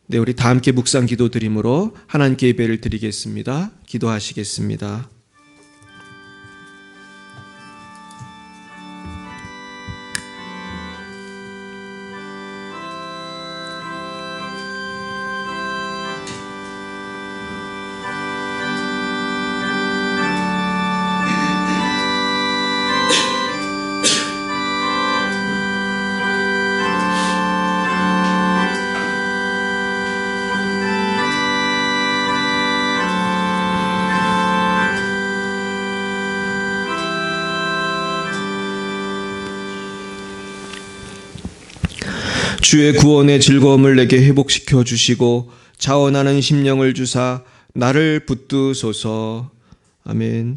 네, 우리 다 함께 묵상 기도 드림으로 하나님께 예배를 드리겠습니다. 기도하시겠습니다. 주의 구원의 즐거움을 내게 회복시켜 주시고 자원하는 심령을 주사 나를 붙드소서. 아멘.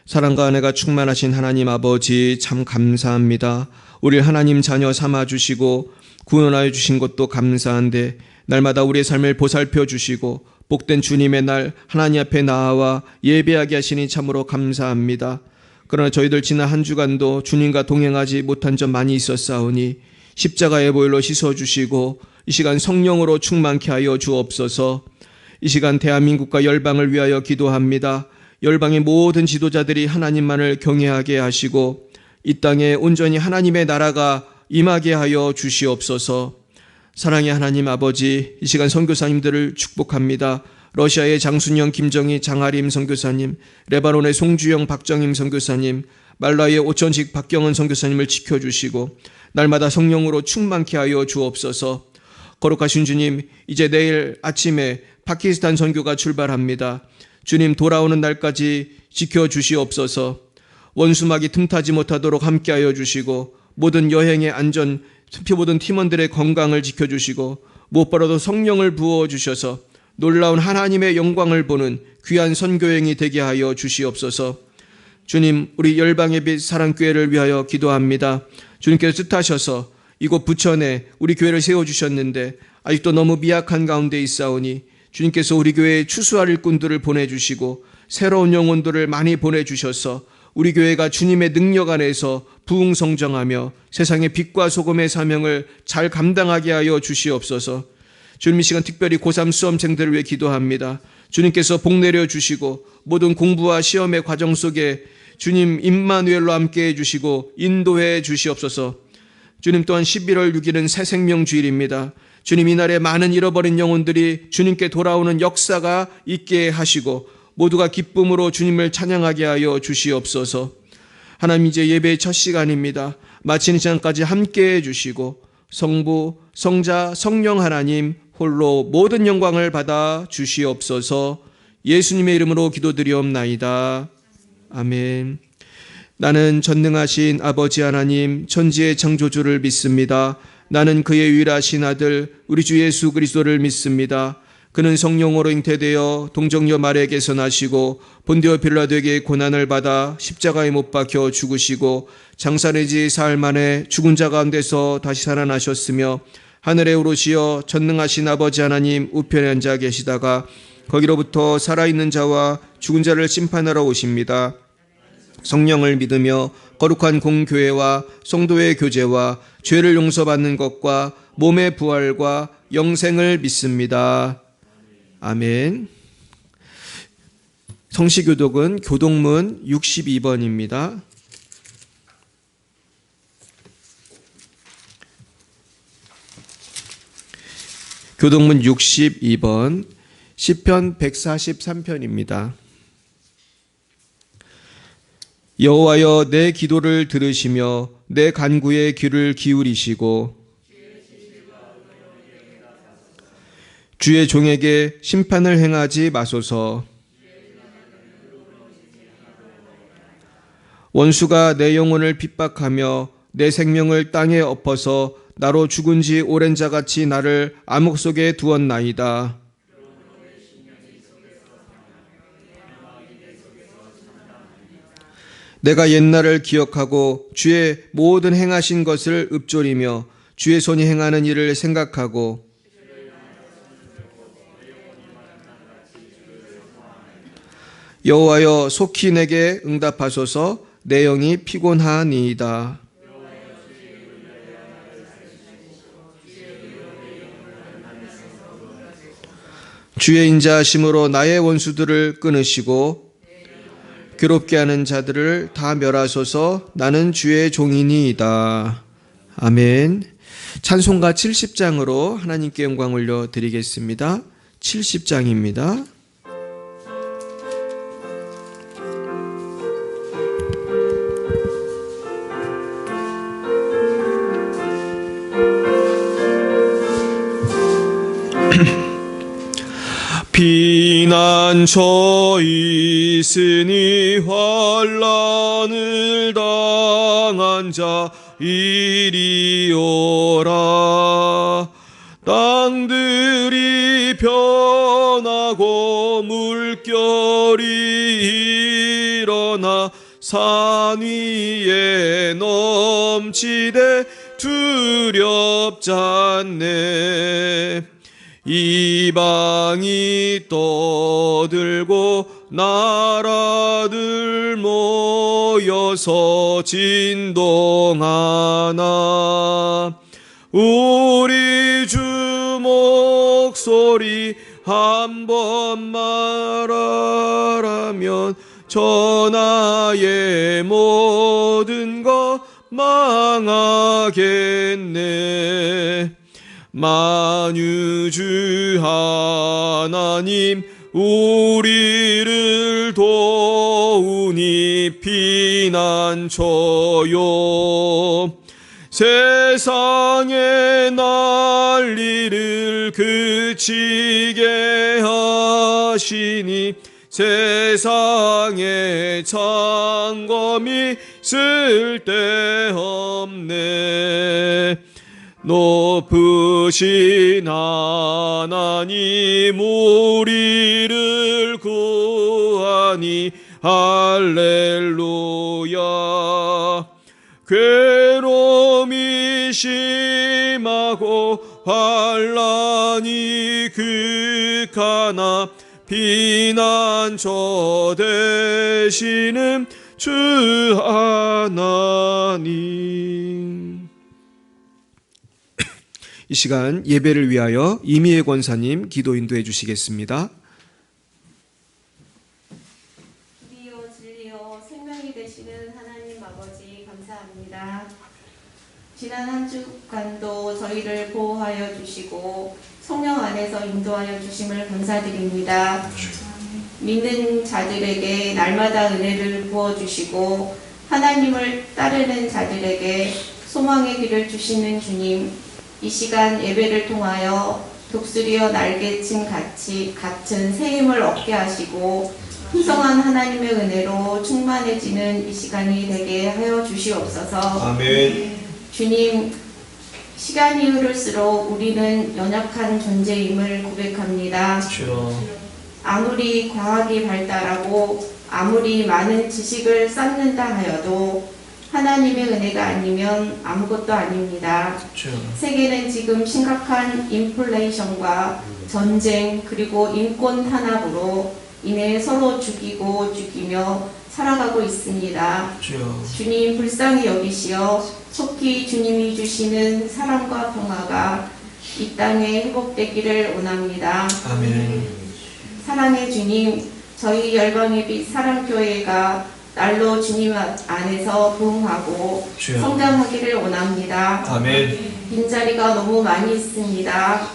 사랑과 은혜가 충만하신 하나님 아버지, 참 감사합니다. 우리를 하나님 자녀 삼아 주시고 구원하여 주신 것도 감사한데 날마다 우리의 삶을 보살펴 주시고 복된 주님의 날 하나님 앞에 나아와 예배하게 하시니 참으로 감사합니다. 그러나 저희들 지난 한 주간도 주님과 동행하지 못한 점 많이 있었사오니 십자가의 보혈로 씻어주시고 이 시간 성령으로 충만케 하여 주옵소서. 이 시간 대한민국과 열방을 위하여 기도합니다. 열방의 모든 지도자들이 하나님만을 경외하게 하시고 이 땅에 온전히 하나님의 나라가 임하게 하여 주시옵소서. 사랑의 하나님 아버지, 이 시간 선교사님들을 축복합니다. 러시아의 장순영, 김정희, 장아림 선교사님, 레바논의 송주영, 박정임 선교사님, 말라의 오천식, 박경은 선교사님을 지켜주시고 날마다 성령으로 충만케 하여 주옵소서. 거룩하신 주님, 이제 내일 아침에 파키스탄 선교가 출발합니다. 주님, 돌아오는 날까지 지켜주시옵소서. 원수막이 틈타지 못하도록 함께하여 주시고 모든 여행의 안전, 모든 팀원들의 건강을 지켜주시고 무엇보다도 성령을 부어주셔서 놀라운 하나님의 영광을 보는 귀한 선교행이 되게 하여 주시옵소서. 주님, 우리 열방의 빛 사랑교회를 위하여 기도합니다. 주님께서 뜻하셔서 이곳 부천에 우리 교회를 세워주셨는데 아직도 너무 미약한 가운데 있사오니 주님께서 우리 교회에 추수할 일꾼들을 보내주시고 새로운 영혼들을 많이 보내주셔서 우리 교회가 주님의 능력 안에서 부흥성장하며 세상의 빛과 소금의 사명을 잘 감당하게 하여 주시옵소서. 주님, 이 시간 특별히 고3 수험생들을 위해 기도합니다. 주님께서 복 내려주시고 모든 공부와 시험의 과정 속에 주님 임마누엘로 함께해 주시고 인도해 주시옵소서. 주님, 또한 11월 6일은 새생명주일입니다. 주님, 이날에 많은 잃어버린 영혼들이 주님께 돌아오는 역사가 있게 하시고 모두가 기쁨으로 주님을 찬양하게 하여 주시옵소서. 하나님, 이제 예배의 첫 시간입니다. 마치는 시간까지 함께해 주시고 성부, 성자, 성령 하나님 홀로 모든 영광을 받아 주시옵소서. 예수님의 이름으로 기도드리옵나이다. 아멘. 나는 전능하신 아버지 하나님 천지의 창조주를 믿습니다. 나는 그의 유일하신 아들 우리 주 예수 그리스도를 믿습니다. 그는 성령으로 잉태되어 동정녀 마리아에게서 나시고 본디오 빌라도에게 고난을 받아 십자가에 못 박혀 죽으시고 장사의 지 사흘 만에 죽은 자 가운데서 다시 살아나셨으며 하늘에 오르시어 전능하신 아버지 하나님 우편에 앉아 계시다가 거기로부터 살아있는 자와 죽은 자를 심판하러 오십니다. 성령을 믿으며 거룩한 공교회와 성도의 교제와 죄를 용서받는 것과 몸의 부활과 영생을 믿습니다. 아멘. 성시교독은 교독문 62번입니다. 교독문 62번, 시편 143편입니다. 여호와여, 내 기도를 들으시며 내 간구에 귀를 기울이시고 주의 종에게 심판을 행하지 마소서. 원수가 내 영혼을 핍박하며 내 생명을 땅에 엎어서 나로 죽은 지 오랜 자같이 나를 암흑 속에 두었나이다. 내가 옛날을 기억하고 주의 모든 행하신 것을 읊조리며 주의 손이 행하는 일을 생각하고 여호와여, 속히 내게 응답하소서. 내 영이 피곤하니이다. 주의 인자하심으로 나의 원수들을 끊으시고 괴롭게 하는 자들을 다 멸하소서. 나는 주의 종이니이다. 아멘. 찬송가 70장으로 하나님께 영광 올려 드리겠습니다. 70장입니다. 피난처 있으니 환난을 당한 자 이리 오라. 땅들이 변하고 물결이 일어나 산 위에 넘치되 두렵잖네. 이방이 떠들고 나라들 모여서 진동하나 우리 주 목소리 한번 말하라면 전하의 모든 것 망하겠네. 만유주 하나님 우리를 도우니 피난처요. 세상의 난리를 그치게 하시니 세상에 창검이 쓸데없네. 높으신 하나님 우리를 구하니 할렐루야. 괴로움이 심하고 환난이 극하나 피난처 되시는 주 하나님. 이 시간 예배를 위하여 이미애 권사님 기도 인도해 주시겠습니다. 길이요 진리요 생명이 되시는 하나님 아버지 감사합니다. 지난 한 주간도 저희를 보호하여 주시고 성령 안에서 인도하여 주심을 감사드립니다. 믿는 자들에게 날마다 은혜를 부어주시고 하나님을 따르는 자들에게 소망의 길을 주시는 주님, 이 시간 예배를 통하여 독수리와 날개친 같은 새 힘을 얻게 하시고 풍성한 하나님의 은혜로 충만해지는 이 시간이 되게 하여 주시옵소서. 아멘. 주님, 시간이 흐를수록 우리는 연약한 존재임을 고백합니다. 아무리 과학이 발달하고 아무리 많은 지식을 쌓는다 하여도 하나님의 은혜가 아니면 아무것도 아닙니다. 세계는 지금 심각한 인플레이션과 전쟁 그리고 인권 탄압으로 인해 서로 죽이고 죽이며 살아가고 있습니다. 주님 불쌍히 여기시어 속히 주님이 주시는 사랑과 평화가 이 땅에 회복되기를 원합니다. 아멘. 사랑의 주님, 저희 열방의 빛 사랑교회가 날로 주님 안에서 부흥하고 성장하기를 원합니다. 아멘. 빈자리가 너무 많이 있습니다.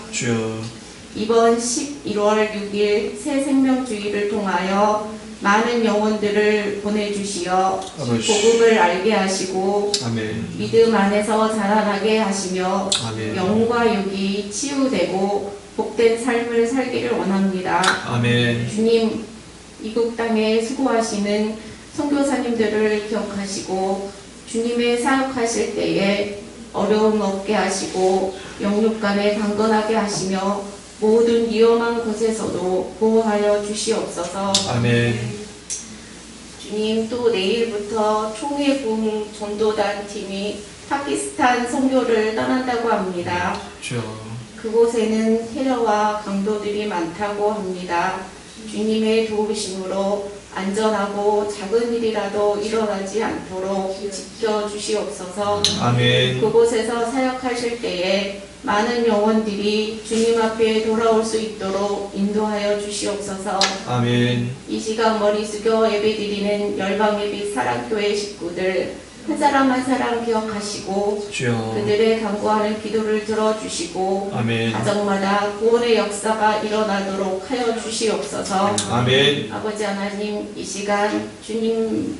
이번 11월 6일 새 생명주의를 통하여 많은 영혼들을 보내주시어 복음을 알게 하시고 아멘. 믿음 안에서 자라나게 하시며 아멘. 영과 육이 치유되고 복된 삶을 살기를 원합니다. 아멘. 주님, 이국 땅에 수고하시는 선교사님들을 기억하시고 주님의 사역하실 때에 어려움 없게 하시고 영육간에 강건하게 하시며 모든 위험한 곳에서도 보호하여 주시옵소서. 아멘. 주님, 또 내일부터 총회군 전도단 팀이 파키스탄 선교를 떠난다고 합니다. 그곳에는 테러와 강도들이 많다고 합니다. 주님의 도우심으로 안전하고 작은 일이라도 일어나지 않도록 지켜주시옵소서. 아멘. 그곳에서 사역하실 때에 많은 영혼들이 주님 앞에 돌아올 수 있도록 인도하여 주시옵소서. 아멘. 이 시간 머리 숙여 예배드리는 열방예비 사랑교회 식구들 한 사람 한 사람 기억하시고 주여. 그들의 간구하는 기도를 들어주시고 아멘. 가정마다 구원의 역사가 일어나도록 하여 주시옵소서. 아멘. 아버지 하나님, 이 시간 주님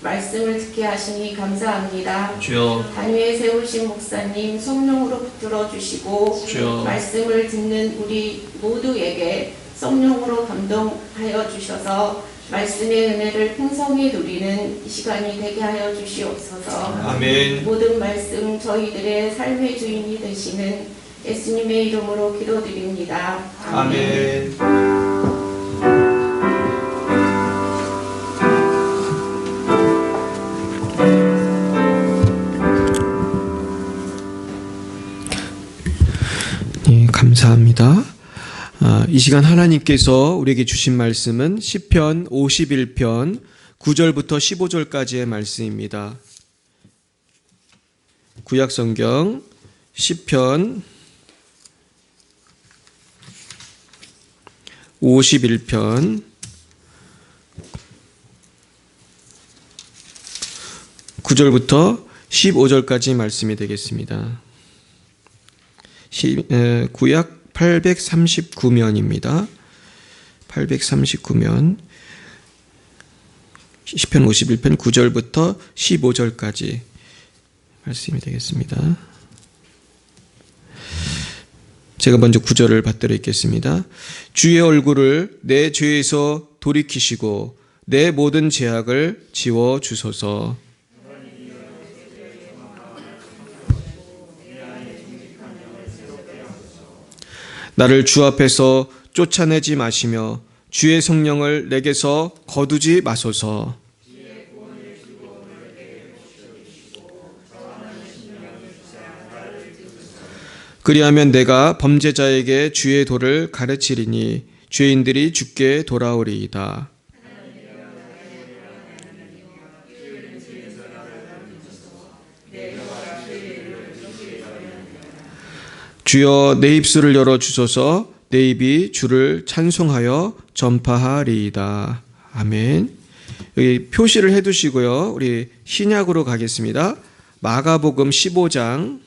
말씀을 듣게 하시니 감사합니다. 주여. 단위에 세우신 목사님 성령으로 붙들어 주시고 주여. 말씀을 듣는 우리 모두에게 성령으로 감동하여 주셔서 말씀의 은혜를 풍성히 누리는 이 시간이 되게 하여 주시옵소서. 아멘. 모든 말씀 저희들의 삶의 주인이 되시는 예수님의 이름으로 기도드립니다. 아멘. 예, 감사합니다. 이 시간 하나님께서 우리에게 주신 말씀은 시편 51편 9절부터 15절까지의 말씀입니다. 구약성경 시편 51편 9절부터 15절까지 말씀이 되겠습니다. 구약 839면입니다. 839면 시편 51편 9절부터 15절까지 말씀이 되겠습니다. 제가 먼저 9절을 받들어 읽겠습니다. 주의 얼굴을 내 죄에서 돌이키시고 내 모든 죄악을 지워 주소서. 나를 주 앞에서 쫓아내지 마시며 주의 성령을 내게서 거두지 마소서. 그리하면 내가 범죄자에게 주의 도를 가르치리니 죄인들이 주께 돌아오리이다. 주여 내 입술을 열어 주소서. 내 입이 주를 찬송하여 전파하리이다. 아멘. 여기 표시를 해두시고요. 우리 신약으로 가겠습니다. 마가복음 15장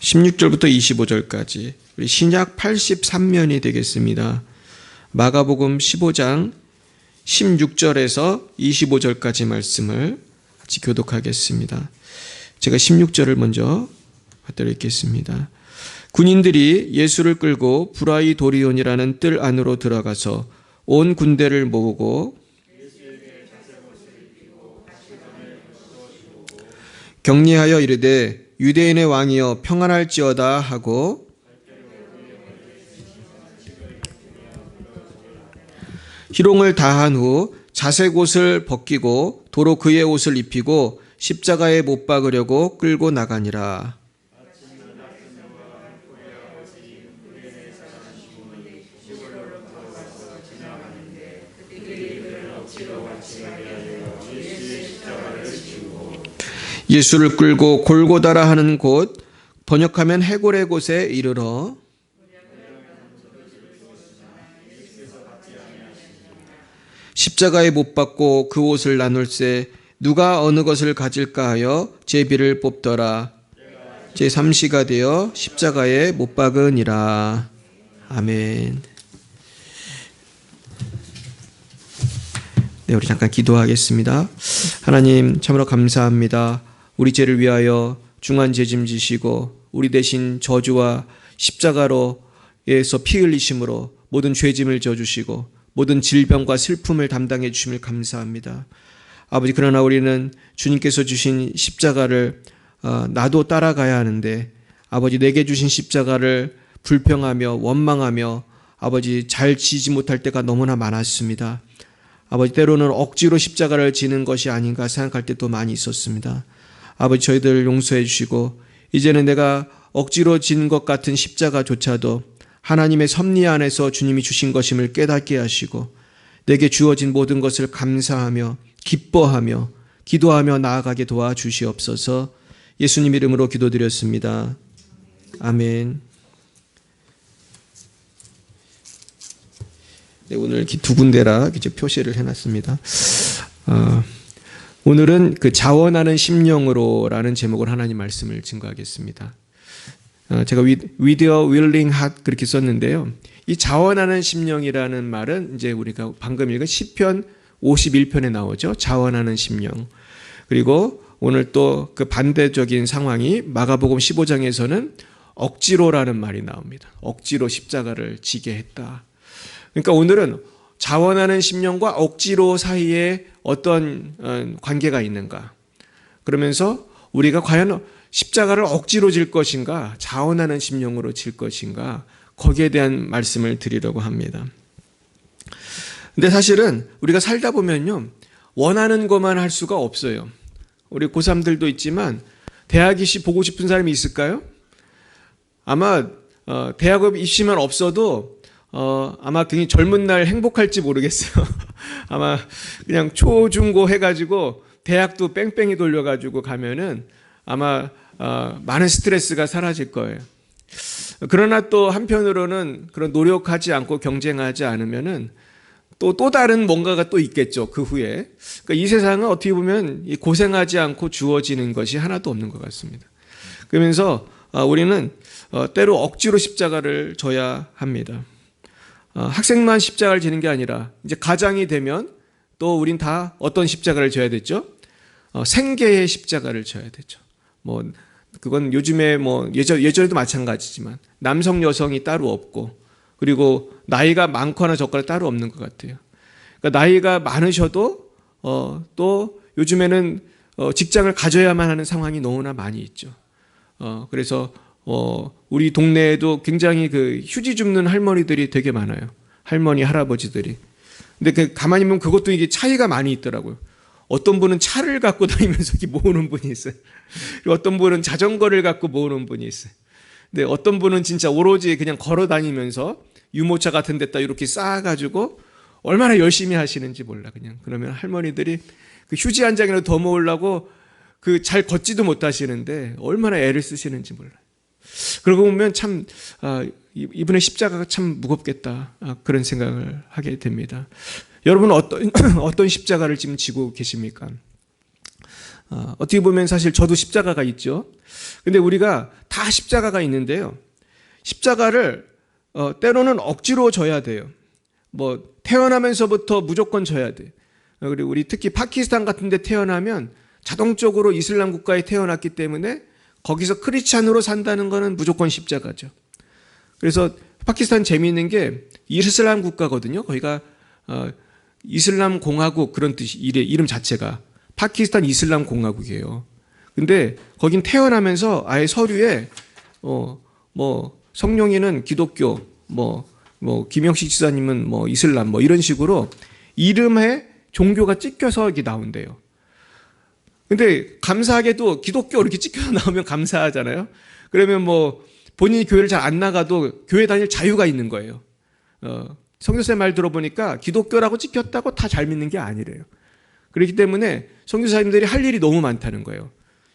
16절부터 25절까지 우리 신약 83면이 되겠습니다. 마가복음 15장 16절에서 25절까지 말씀을 같이 교독하겠습니다. 제가 16절을 먼저 받들어 읽겠습니다. 군인들이 예수를 끌고 브라이도리온이라는 뜰 안으로 들어가서 온 군대를 모으고 격리하여 이르되 유대인의 왕이여 평안할지어다 하고 희롱을 다한 후 자색 옷을 벗기고 도로 그의 옷을 입히고 십자가에 못 박으려고 끌고 나가니라. 예수를 끌고 골고다라 하는 곳, 번역하면 해골의 곳에 이르러 십자가에 못 박고 그 옷을 나눌세 누가 어느 것을 가질까 하여 제비를 뽑더라. 제3시가 되어 십자가에 못 박으니라. 아멘. 네, 우리 잠깐 기도하겠습니다. 하나님 참으로 감사합니다. 우리 죄를 위하여 중한 죄짐 지시고 우리 대신 저주와 십자가로에서 피 흘리심으로 모든 죄짐을 져주시고 모든 질병과 슬픔을 담당해 주심을 감사합니다. 아버지, 그러나 우리는 주님께서 주신 십자가를 나도 따라가야 하는데 아버지, 내게 주신 십자가를 불평하며 원망하며 아버지 잘 지지 못할 때가 너무나 많았습니다. 아버지, 때로는 억지로 십자가를 지는 것이 아닌가 생각할 때도 많이 있었습니다. 아버지, 저희들을 용서해 주시고 이제는 내가 억지로 진 것 같은 십자가조차도 하나님의 섭리 안에서 주님이 주신 것임을 깨닫게 하시고 내게 주어진 모든 것을 감사하며 기뻐하며 기도하며 나아가게 도와주시옵소서. 예수님 이름으로 기도드렸습니다. 아멘. 네, 오늘 두 군데라 이제 표시를 해놨습니다. 오늘은 그 자원하는 심령으로라는 제목으로 하나님 말씀을 증거하겠습니다. 제가 with a willing heart 그렇게 썼는데요. 이 자원하는 심령이라는 말은 이제 우리가 방금 읽은 시편 51편에 나오죠. 자원하는 심령. 그리고 오늘 또 그 반대적인 상황이 마가복음 15장에서는 억지로라는 말이 나옵니다. 억지로 십자가를 지게 했다. 그러니까 오늘은 자원하는 심령과 억지로 사이에 어떤 관계가 있는가. 그러면서 우리가 과연 십자가를 억지로 질 것인가, 자원하는 심령으로 질 것인가, 거기에 대한 말씀을 드리려고 합니다. 근데 사실은 우리가 살다 보면요, 원하는 것만 할 수가 없어요. 우리 고3들도 있지만 대학 입시 보고 싶은 사람이 있을까요? 아마 대학 입시만 없어도 아마 굉장히 젊은 날 행복할지 모르겠어요. 아마 그냥 초, 중, 고 해가지고 대학도 뺑뺑이 돌려가지고 가면은 아마 많은 스트레스가 사라질 거예요. 그러나 또 한편으로는 그런 노력하지 않고 경쟁하지 않으면은 또 다른 뭔가가 또 있겠죠. 그 후에. 그러니까 이 세상은 어떻게 보면 고생하지 않고 주어지는 것이 하나도 없는 것 같습니다. 그러면서 우리는 때로 억지로 십자가를 져야 합니다. 학생만 십자가를 지는 게 아니라 이제 가장이 되면 또 우린 다 어떤 십자가를 져야 되죠? 생계의 십자가를 져야 되죠. 뭐 그건 요즘에 뭐 예전에도 마찬가지지만 남성 여성이 따로 없고 그리고 나이가 많거나 적거나 따로 없는 것 같아요. 그러니까 나이가 많으셔도 또 요즘에는 직장을 가져야만 하는 상황이 너무나 많이 있죠. 그래서 우리 동네에도 굉장히 그 휴지 줍는 할머니들이 되게 많아요. 할머니, 할아버지들이. 근데 가만히 보면 그것도 이게 차이가 많이 있더라고요. 어떤 분은 차를 갖고 다니면서 이렇게 모으는 분이 있어요. 그리고 어떤 분은 자전거를 갖고 모으는 분이 있어요. 근데 어떤 분은 진짜 오로지 그냥 걸어 다니면서 유모차 같은 데다 이렇게 쌓아가지고 얼마나 열심히 하시는지 몰라, 그냥. 그러면 할머니들이 그 휴지 한 장이라도 더 모으려고 그 잘 걷지도 못하시는데 얼마나 애를 쓰시는지 몰라요. 그러고 보면 참, 이분의 십자가가 참 무겁겠다. 그런 생각을 하게 됩니다. 여러분은 어떤 십자가를 지금 지고 계십니까? 어떻게 보면 사실 저도 십자가가 있죠. 근데 우리가 다 십자가가 있는데요. 십자가를 때로는 억지로 져야 돼요. 뭐 태어나면서부터 무조건 져야 돼. 그리고 우리 특히 파키스탄 같은 데 태어나면 자동적으로 이슬람 국가에 태어났기 때문에 거기서 크리스찬으로 산다는 거는 무조건 십자가죠. 그래서 파키스탄 재미있는 게 이슬람 국가거든요. 거기가 이슬람 공화국 그런 뜻이 이름 자체가 파키스탄 이슬람 공화국이에요. 근데 거긴 태어나면서 아예 서류에 뭐 성룡이는 기독교, 뭐 김영식 지사님은 뭐 이슬람 뭐 이런 식으로 이름에 종교가 찍혀서 이게 나온대요. 근데 감사하게도 기독교 이렇게 찍혀서 나오면 감사하잖아요. 그러면 뭐 본인이 교회를 잘 안 나가도 교회 다닐 자유가 있는 거예요. 선교사의 말 들어보니까 기독교라고 찍혔다고 다 잘 믿는 게 아니래요. 그렇기 때문에 선교사님들이 할 일이 너무 많다는 거예요.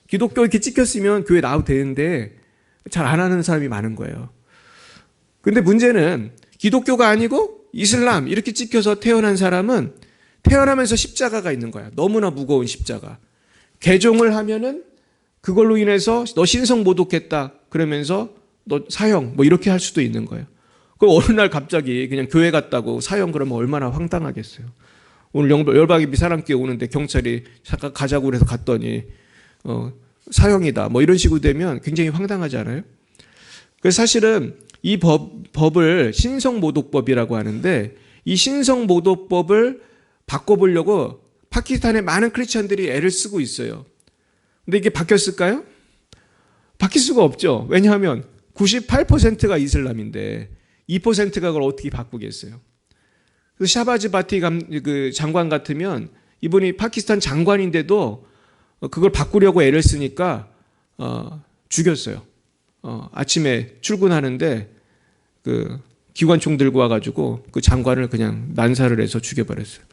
기독교 이렇게 찍혔으면 교회 나와도 되는데 잘 안 하는 사람이 많은 거예요. 근데 문제는 기독교가 아니고 이슬람 이렇게 찍혀서 태어난 사람은 태어나면서 십자가가 있는 거야. 너무나 무거운 십자가. 개종을 하면은 그걸로 인해서 너 신성 모독했다 그러면서 너 사형 뭐 이렇게 할 수도 있는 거예요. 그 어느 날 갑자기 그냥 교회 갔다고 사형 그러면 얼마나 황당하겠어요. 오늘 열박이 미사람교회 오는데 경찰이 잠깐 가자고 그래서 갔더니 사형이다 뭐 이런 식으로 되면 굉장히 황당하지 않아요? 그래서 사실은 이 법을 신성모독법이라고 하는데 이 신성모독법을 바꿔보려고 파키스탄의 많은 크리스찬들이 애를 쓰고 있어요. 근데 이게 바뀌었을까요? 바뀔 수가 없죠. 왜냐하면 98%가 이슬람인데 2%가 그걸 어떻게 바꾸겠어요? 그래서 샤바즈 바티 그 장관 같으면 이분이 파키스탄 장관인데도 그걸 바꾸려고 애를 쓰니까 죽였어요. 아침에 출근하는데 그 기관총 들고 와가지고 그 장관을 그냥 난사를 해서 죽여버렸어요.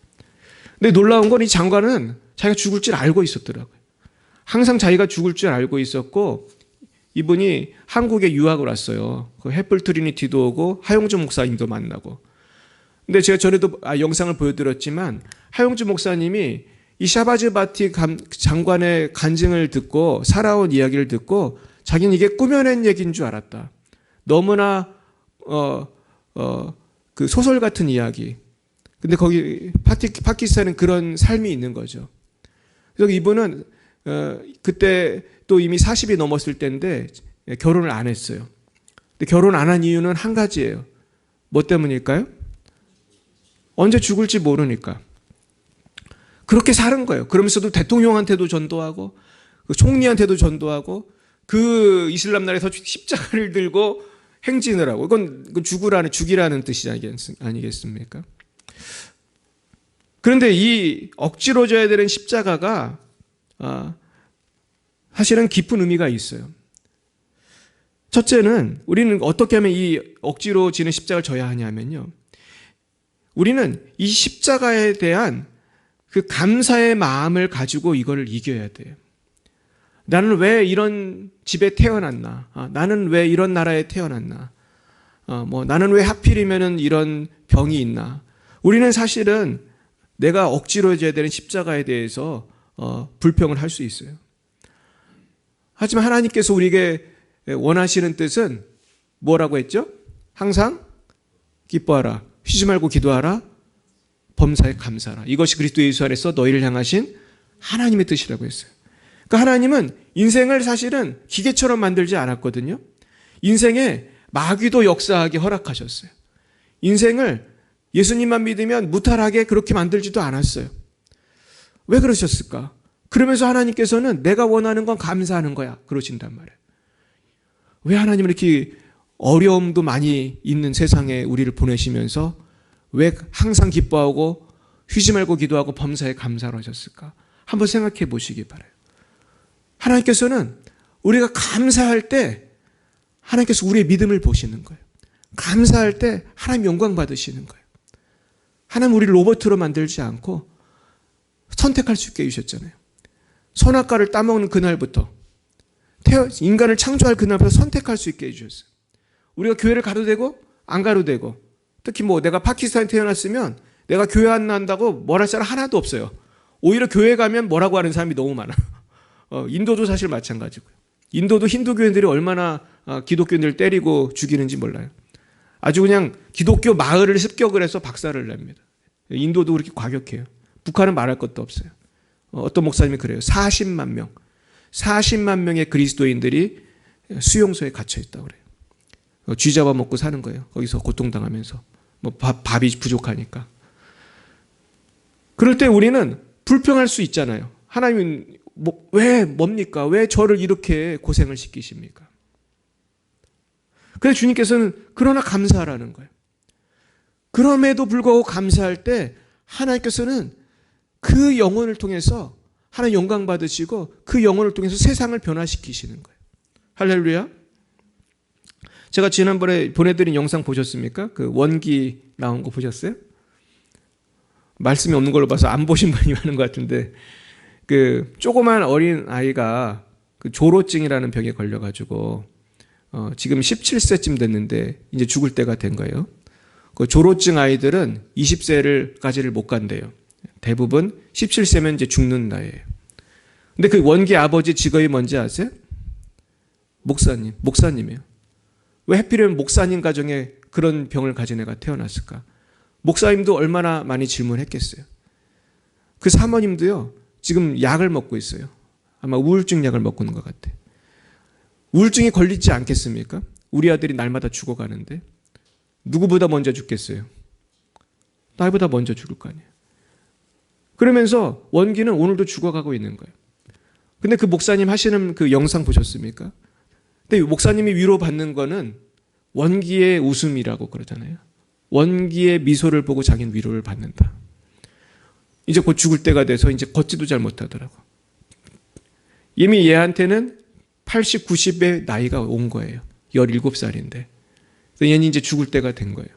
근데 놀라운 건 이 장관은 자기가 죽을 줄 알고 있었더라고요. 항상 자기가 죽을 줄 알고 있었고, 이분이 한국에 유학을 왔어요. 그 햇불 트리니티도 오고 하용주 목사님도 만나고. 근데 제가 전에도 영상을 보여드렸지만 하용주 목사님이 이 샤바즈 바티 장관의 간증을 듣고 살아온 이야기를 듣고 자기는 이게 꾸며낸 얘기인 줄 알았다. 너무나 그 소설 같은 이야기. 근데 거기 파키스탄은 그런 삶이 있는 거죠. 그래서 이분은 그때 또 이미 40이 넘었을 때인데 결혼을 안 했어요. 근데 결혼 안 한 이유는 한 가지예요. 뭐 때문일까요? 언제 죽을지 모르니까. 그렇게 사는 거예요. 그러면서도 대통령한테도 전도하고 그 총리한테도 전도하고 그 이슬람 나라에서 십자가를 들고 행진을 하고, 이건 죽이라는 뜻이 아니겠습니까? 그런데 이 억지로 져야 되는 십자가가 사실은 깊은 의미가 있어요. 첫째는 우리는 어떻게 하면 이 억지로 지는 십자가를 져야 하냐면요, 우리는 이 십자가에 대한 그 감사의 마음을 가지고 이걸 이겨야 돼요. 나는 왜 이런 집에 태어났나? 나는 왜 이런 나라에 태어났나? 나는 왜 하필이면은 이런 병이 있나? 우리는 사실은 내가 억지로 져야 되는 십자가에 대해서 불평을 할 수 있어요. 하지만 하나님께서 우리에게 원하시는 뜻은 뭐라고 했죠? 항상 기뻐하라, 쉬지 말고 기도하라, 범사에 감사하라. 이것이 그리스도 예수 안에서 너희를 향하신 하나님의 뜻이라고 했어요. 그러니까 하나님은 인생을 사실은 기계처럼 만들지 않았거든요. 인생에 마귀도 역사하게 허락하셨어요. 인생을 예수님만 믿으면 무탈하게 그렇게 만들지도 않았어요. 왜 그러셨을까? 그러면서 하나님께서는 내가 원하는 건 감사하는 거야, 그러신단 말이에요. 왜 하나님은 이렇게 어려움도 많이 있는 세상에 우리를 보내시면서 왜 항상 기뻐하고 쉬지 말고 기도하고 범사에 감사를 하셨을까? 한번 생각해 보시기 바라요. 하나님께서는 우리가 감사할 때 하나님께서 우리의 믿음을 보시는 거예요. 감사할 때 하나님 영광 받으시는 거예요. 하나님 우리를 로봇으로 만들지 않고 선택할 수 있게 해주셨잖아요. 선악과를 따먹는 그날부터, 인간을 창조할 그날부터 선택할 수 있게 해주셨어요. 우리가 교회를 가도 되고 안 가도 되고, 특히 내가 파키스탄에 태어났으면 내가 교회 안 나간다고 뭐랄 사람 하나도 없어요. 오히려 교회 가면 뭐라고 하는 사람이 너무 많아. 인도도 사실 마찬가지고요. 인도도 힌두교인들이 얼마나 기독교인들을 때리고 죽이는지 몰라요. 아주 그냥 기독교 마을을 습격을 해서 박살을 냅니다. 인도도 그렇게 과격해요. 북한은 말할 것도 없어요. 어떤 목사님이 그래요. 40만 명의 그리스도인들이 수용소에 갇혀 있다고 그래요. 쥐 잡아 먹고 사는 거예요. 거기서 고통당하면서. 밥이 부족하니까. 그럴 때 우리는 불평할 수 있잖아요. 하나님은 뭡니까? 왜 저를 이렇게 고생을 시키십니까? 그래서 주님께서는 그러나 감사하라는 거예요. 그럼에도 불구하고 감사할 때 하나님께서는 그 영혼을 통해서 하나님 영광 받으시고 그 영혼을 통해서 세상을 변화시키시는 거예요. 할렐루야. 제가 지난번에 보내드린 영상 보셨습니까? 그 원기 나온 거 보셨어요? 말씀이 없는 걸로 봐서 안 보신 분이 많은 것 같은데, 그 조그만 어린 아이가 그 조로증이라는 병에 걸려가지고 지금 17세쯤 됐는데 이제 죽을 때가 된 거예요. 그 조로증 아이들은 20세까지를 못 간대요. 대부분 17세면 이제 죽는 나이예요. 근데 그 원기 아버지 직업이 뭔지 아세요? 목사님이에요. 왜 하필이면 목사님 가정에 그런 병을 가진 애가 태어났을까? 목사님도 얼마나 많이 질문했겠어요. 그 사모님도요, 지금 약을 먹고 있어요. 아마 우울증 약을 먹고 있는 것 같아요. 우울증이 걸리지 않겠습니까? 우리 아들이 날마다 죽어가는데 누구보다 먼저 죽겠어요? 나보다 먼저 죽을 거 아니에요. 그러면서 원기는 오늘도 죽어가고 있는 거예요. 근데 그 목사님 하시는 그 영상 보셨습니까? 근데 목사님이 위로받는 거는 원기의 웃음이라고 그러잖아요. 원기의 미소를 보고 자기는 위로를 받는다. 이제 곧 죽을 때가 돼서 이제 걷지도 잘 못하더라고. 이미 얘한테는 80, 90의 나이가 온 거예요. 17살인데. 얘는 이제 죽을 때가 된 거예요.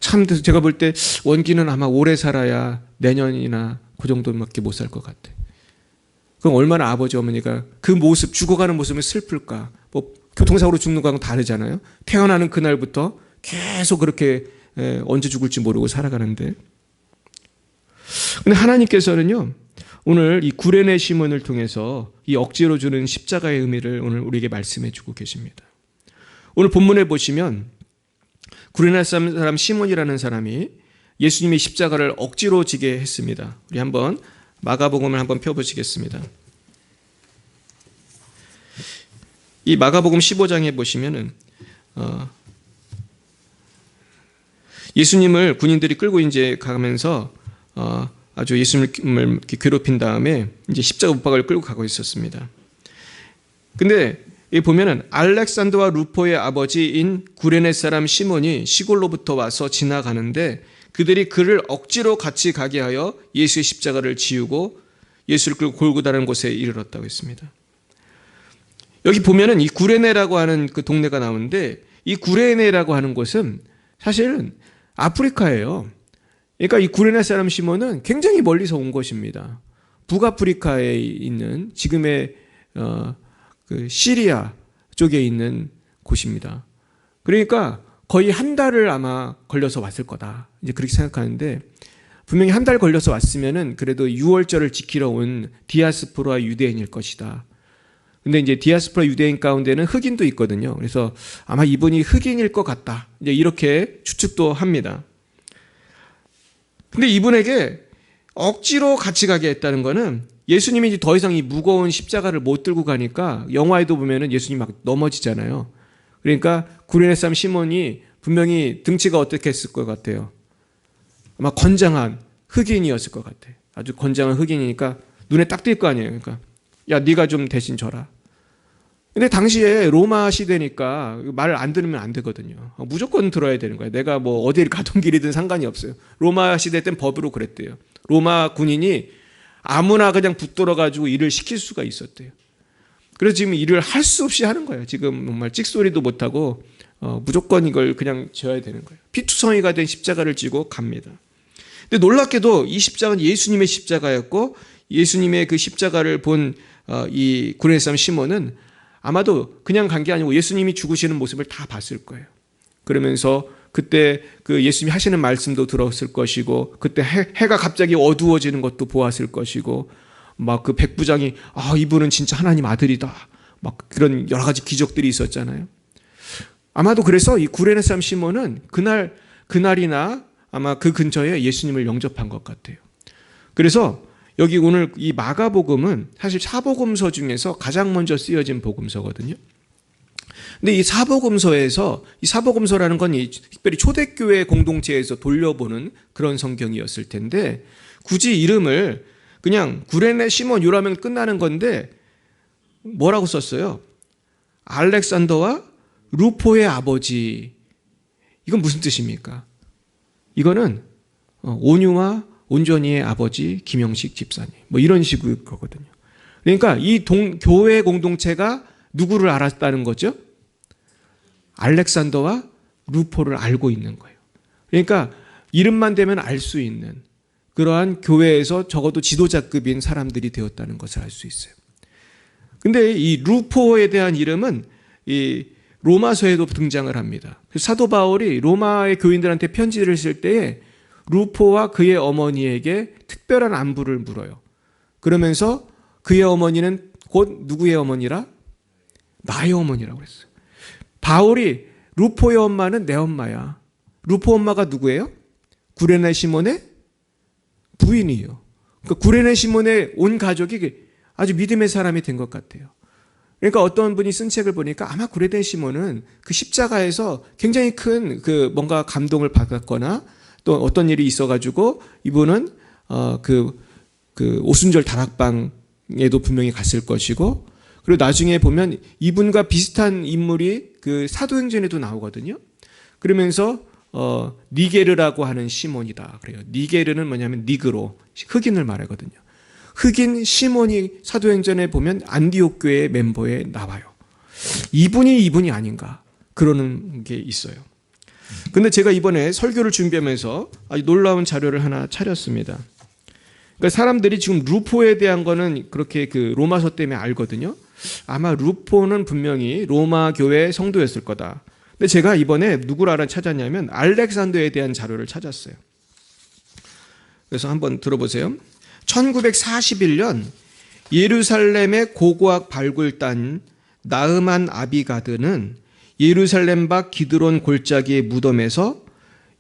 참 제가 볼 때 원기는 아마 오래 살아야 내년이나 그 정도밖에 못 살 것 같아. 그럼 얼마나 아버지 어머니가 그 모습, 죽어가는 모습을 슬플까. 뭐 교통사고로 죽는 거하고 다르잖아요. 태어나는 그날부터 계속 그렇게 언제 죽을지 모르고 살아가는데. 근데 하나님께서는요, 오늘 이 구레네 시몬을 통해서 이 억지로 주는 십자가의 의미를 오늘 우리에게 말씀해 주고 계십니다. 오늘 본문에 보시면 구레네 사람 시몬이라는 사람이 예수님의 십자가를 억지로 지게 했습니다. 우리 한번 마가복음을 한번 펴보시겠습니다. 이 마가복음 15장에 보시면은 예수님을 군인들이 끌고 이제 가면서 아주 예수님을 괴롭힌 다음에 이제 십자가 못 박을 끌고 가고 있었습니다. 근데 이 보면은 알렉산더와 루포의 아버지인 구레네 사람 시몬이 시골로부터 와서 지나가는데 그들이 그를 억지로 같이 가게 하여 예수의 십자가를 지우고 예수를 끌고 골고다라는 곳에 이르렀다고 했습니다. 여기 보면은 이 구레네라고 하는 그 동네가 나오는데 이 구레네라고 하는 곳은 사실은 아프리카예요. 그러니까 이 구레네 사람 시몬은 굉장히 멀리서 온 것입니다. 북아프리카에 있는 지금의 그 시리아 쪽에 있는 곳입니다. 그러니까 거의 한 달을 아마 걸려서 왔을 거다. 이제 그렇게 생각하는데 분명히 한 달 걸려서 왔으면은 그래도 유월절을 지키러 온 디아스포라 유대인일 것이다. 근데 이제 디아스포라 유대인 가운데는 흑인도 있거든요. 그래서 아마 이분이 흑인일 것 같다. 이제 이렇게 추측도 합니다. 근데 이분에게 억지로 같이 가게 했다는 거는 예수님이 이제 더 이상 이 무거운 십자가를 못 들고 가니까 영화에도 보면은 예수님이 막 넘어지잖아요. 그러니까 구레네 사람 시몬이 분명히 등치가 어떻게 했을 것 같아요. 아마 건장한 흑인이었을 것 같아. 아주 건장한 흑인이니까 눈에 딱 띌 거 아니에요. 그러니까 야 네가 좀 대신 져라. 근데 당시에 로마 시대니까 말을 안 들으면 안 되거든요. 무조건 들어야 되는 거예요. 내가 뭐 어디를 가던 길이든 상관이 없어요. 로마 시대 땐 법으로 그랬대요. 로마 군인이 아무나 그냥 붙들어가지고 일을 시킬 수가 있었대요. 그래서 지금 일을 할 수 없이 하는 거예요. 지금 정말 찍소리도 못하고 무조건 이걸 그냥 져야 되는 거예요. 피투성이가 된 십자가를 지고 갑니다. 근데 놀랍게도 이 십자가는 예수님의 십자가였고 예수님의 그 십자가를 본 이 구레네 사람 시몬은 아마도 그냥 간 게 아니고 예수님이 죽으시는 모습을 다 봤을 거예요. 그러면서 그때 그 예수님이 하시는 말씀도 들었을 것이고 그때 해가 갑자기 어두워지는 것도 보았을 것이고 막 그 백부장이 이분은 진짜 하나님 아들이다. 막 그런 여러 가지 기적들이 있었잖아요. 아마도 그래서 이 구레네 사람 시몬은 그날이나 아마 그 근처에 예수님을 영접한 것 같아요. 그래서 여기 오늘 이 마가복음은 사실 사복음서 중에서 가장 먼저 쓰여진 복음서거든요. 근데 이 사복음서라는 건 특별히 초대교회 공동체에서 돌려보는 그런 성경이었을 텐데 굳이 이름을 그냥 구레네 시몬 이러면 끝나는 건데 뭐라고 썼어요? 알렉산더와 루포의 아버지. 이건 무슨 뜻입니까? 이거는 온유와 온전히의 아버지 김영식 집사님 뭐 이런 식의 거거든요. 그러니까 이 교회 공동체가 누구를 알았다는 거죠? 알렉산더와 루포를 알고 있는 거예요. 그러니까 이름만 되면 알 수 있는 그러한 교회에서 적어도 지도자급인 사람들이 되었다는 것을 알 수 있어요. 근데 이 루포에 대한 이름은 이 로마서에도 등장을 합니다. 사도 바울이 로마의 교인들한테 편지를 쓸 때에 루포와 그의 어머니에게 특별한 안부를 물어요. 그러면서 그의 어머니는 곧 누구의 어머니라? 나의 어머니라고 그랬어요. 바울이 루포의 엄마는 내 엄마야. 루포 엄마가 누구예요? 구레네 시몬의 부인이에요. 그러니까 구레네 시몬의 온 가족이 아주 믿음의 사람이 된 것 같아요. 그러니까 어떤 분이 쓴 책을 보니까 아마 구레네 시몬은 그 십자가에서 굉장히 큰 그 뭔가 감동을 받았거나 또 어떤 일이 있어가지고 이분은 그 오순절 다락방에도 분명히 갔을 것이고 그리고 나중에 보면 이분과 비슷한 인물이 그 사도행전에도 나오거든요. 그러면서 니게르라고 하는 시몬이다 그래요. 니게르는 뭐냐면 니그로 흑인을 말하거든요. 흑인 시몬이 사도행전에 보면 안디옥 교회의 멤버에 나와요. 이분이 아닌가. 그러는 게 있어요. 근데 제가 이번에 설교를 준비하면서 아주 놀라운 자료를 하나 차렸습니다. 그러니까 사람들이 지금 루포에 대한 거는 그렇게 그 로마서 때문에 알거든요. 아마 루포는 분명히 로마 교회 성도였을 거다. 근데 제가 이번에 누구를 찾았냐면 알렉산더에 대한 자료를 찾았어요. 그래서 한번 들어보세요. 1941년 예루살렘의 고고학 발굴단 나흐만 아비가드는 예루살렘 밖 기드론 골짜기의 무덤에서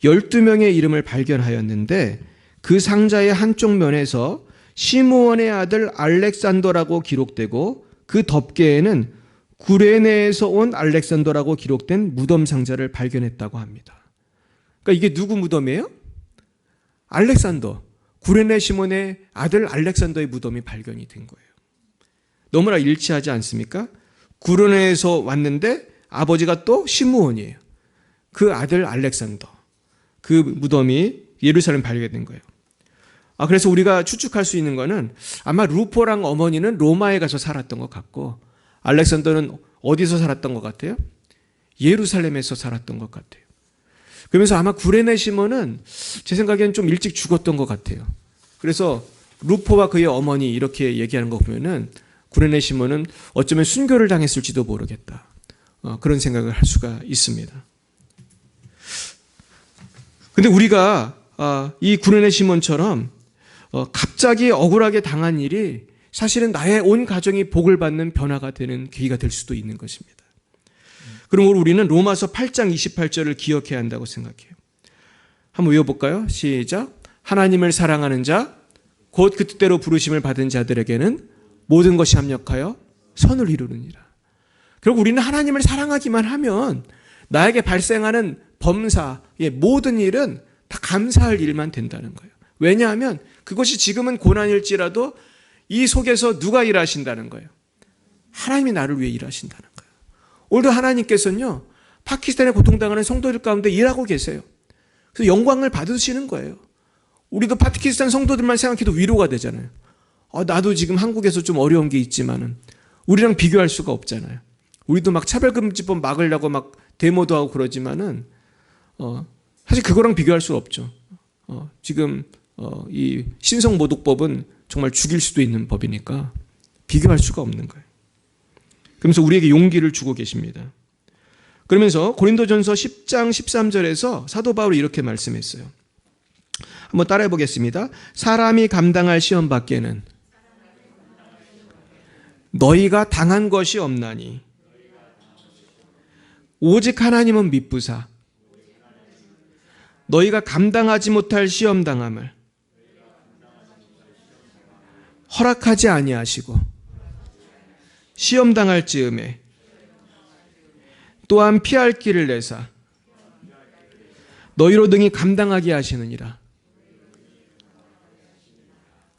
12명의 이름을 발견하였는데 그 상자의 한쪽 면에서 시므온의 아들 알렉산더라고 기록되고 그 덮개에는 구레네에서 온 알렉산더라고 기록된 무덤 상자를 발견했다고 합니다. 그러니까 이게 누구 무덤이에요? 알렉산더, 구레네 시몬의 아들 알렉산더의 무덤이 발견이 된 거예요. 너무나 일치하지 않습니까? 구레네에서 왔는데 아버지가 또 시므온이에요. 그 아들 알렉산더, 그 무덤이 예루살렘 발견된 거예요. 그래서 우리가 추측할 수 있는 거는 아마 루포랑 어머니는 로마에 가서 살았던 것 같고 알렉산더는 어디서 살았던 것 같아요? 예루살렘에서 살았던 것 같아요. 그러면서 아마 구레네 시몬은 제 생각에는 좀 일찍 죽었던 것 같아요. 그래서 루포와 그의 어머니 이렇게 얘기하는 거 보면은 구레네 시몬은 어쩌면 순교를 당했을지도 모르겠다. 그런 생각을 할 수가 있습니다. 근데 우리가 이 구레네 시몬처럼 갑자기 억울하게 당한 일이 사실은 나의 온 가정이 복을 받는 변화가 되는 계기가 될 수도 있는 것입니다. 그러므로 우리는 로마서 8장 28절을 기억해야 한다고 생각해요. 한번 외워볼까요? 시작. 하나님을 사랑하는 자, 곧 그 뜻대로 부르심을 받은 자들에게는 모든 것이 합력하여 선을 이루느니라. 결국 우리는 하나님을 사랑하기만 하면 나에게 발생하는 범사의 모든 일은 다 감사할 일만 된다는 거예요. 왜냐하면 그것이 지금은 고난일지라도 이 속에서 누가 일하신다는 거예요? 하나님이 나를 위해 일하신다는 거예요. 오늘도 하나님께서는요, 파키스탄에 고통당하는 성도들 가운데 일하고 계세요. 그래서 영광을 받으시는 거예요. 우리도 파키스탄 성도들만 생각해도 위로가 되잖아요. 나도 지금 한국에서 좀 어려운 게 있지만은 우리랑 비교할 수가 없잖아요. 우리도 막 차별금지법 막으려고 막 데모도 하고 그러지만은 사실 그거랑 비교할 수 없죠. 지금 이 신성모독법은 정말 죽일 수도 있는 법이니까 비교할 수가 없는 거예요. 그러면서 우리에게 용기를 주고 계십니다. 그러면서 고린도전서 10장 13절에서 사도 바울이 이렇게 말씀했어요. 한번 따라해 보겠습니다. 사람이 감당할 시험 밖에는 너희가 당한 것이 없나니 오직 하나님은 미쁘사 너희가 감당하지 못할 시험 당함을 허락하지 아니하시고 시험 당할 즈음에 또한 피할 길을 내사 너희로 등이 감당하게 하시느니라.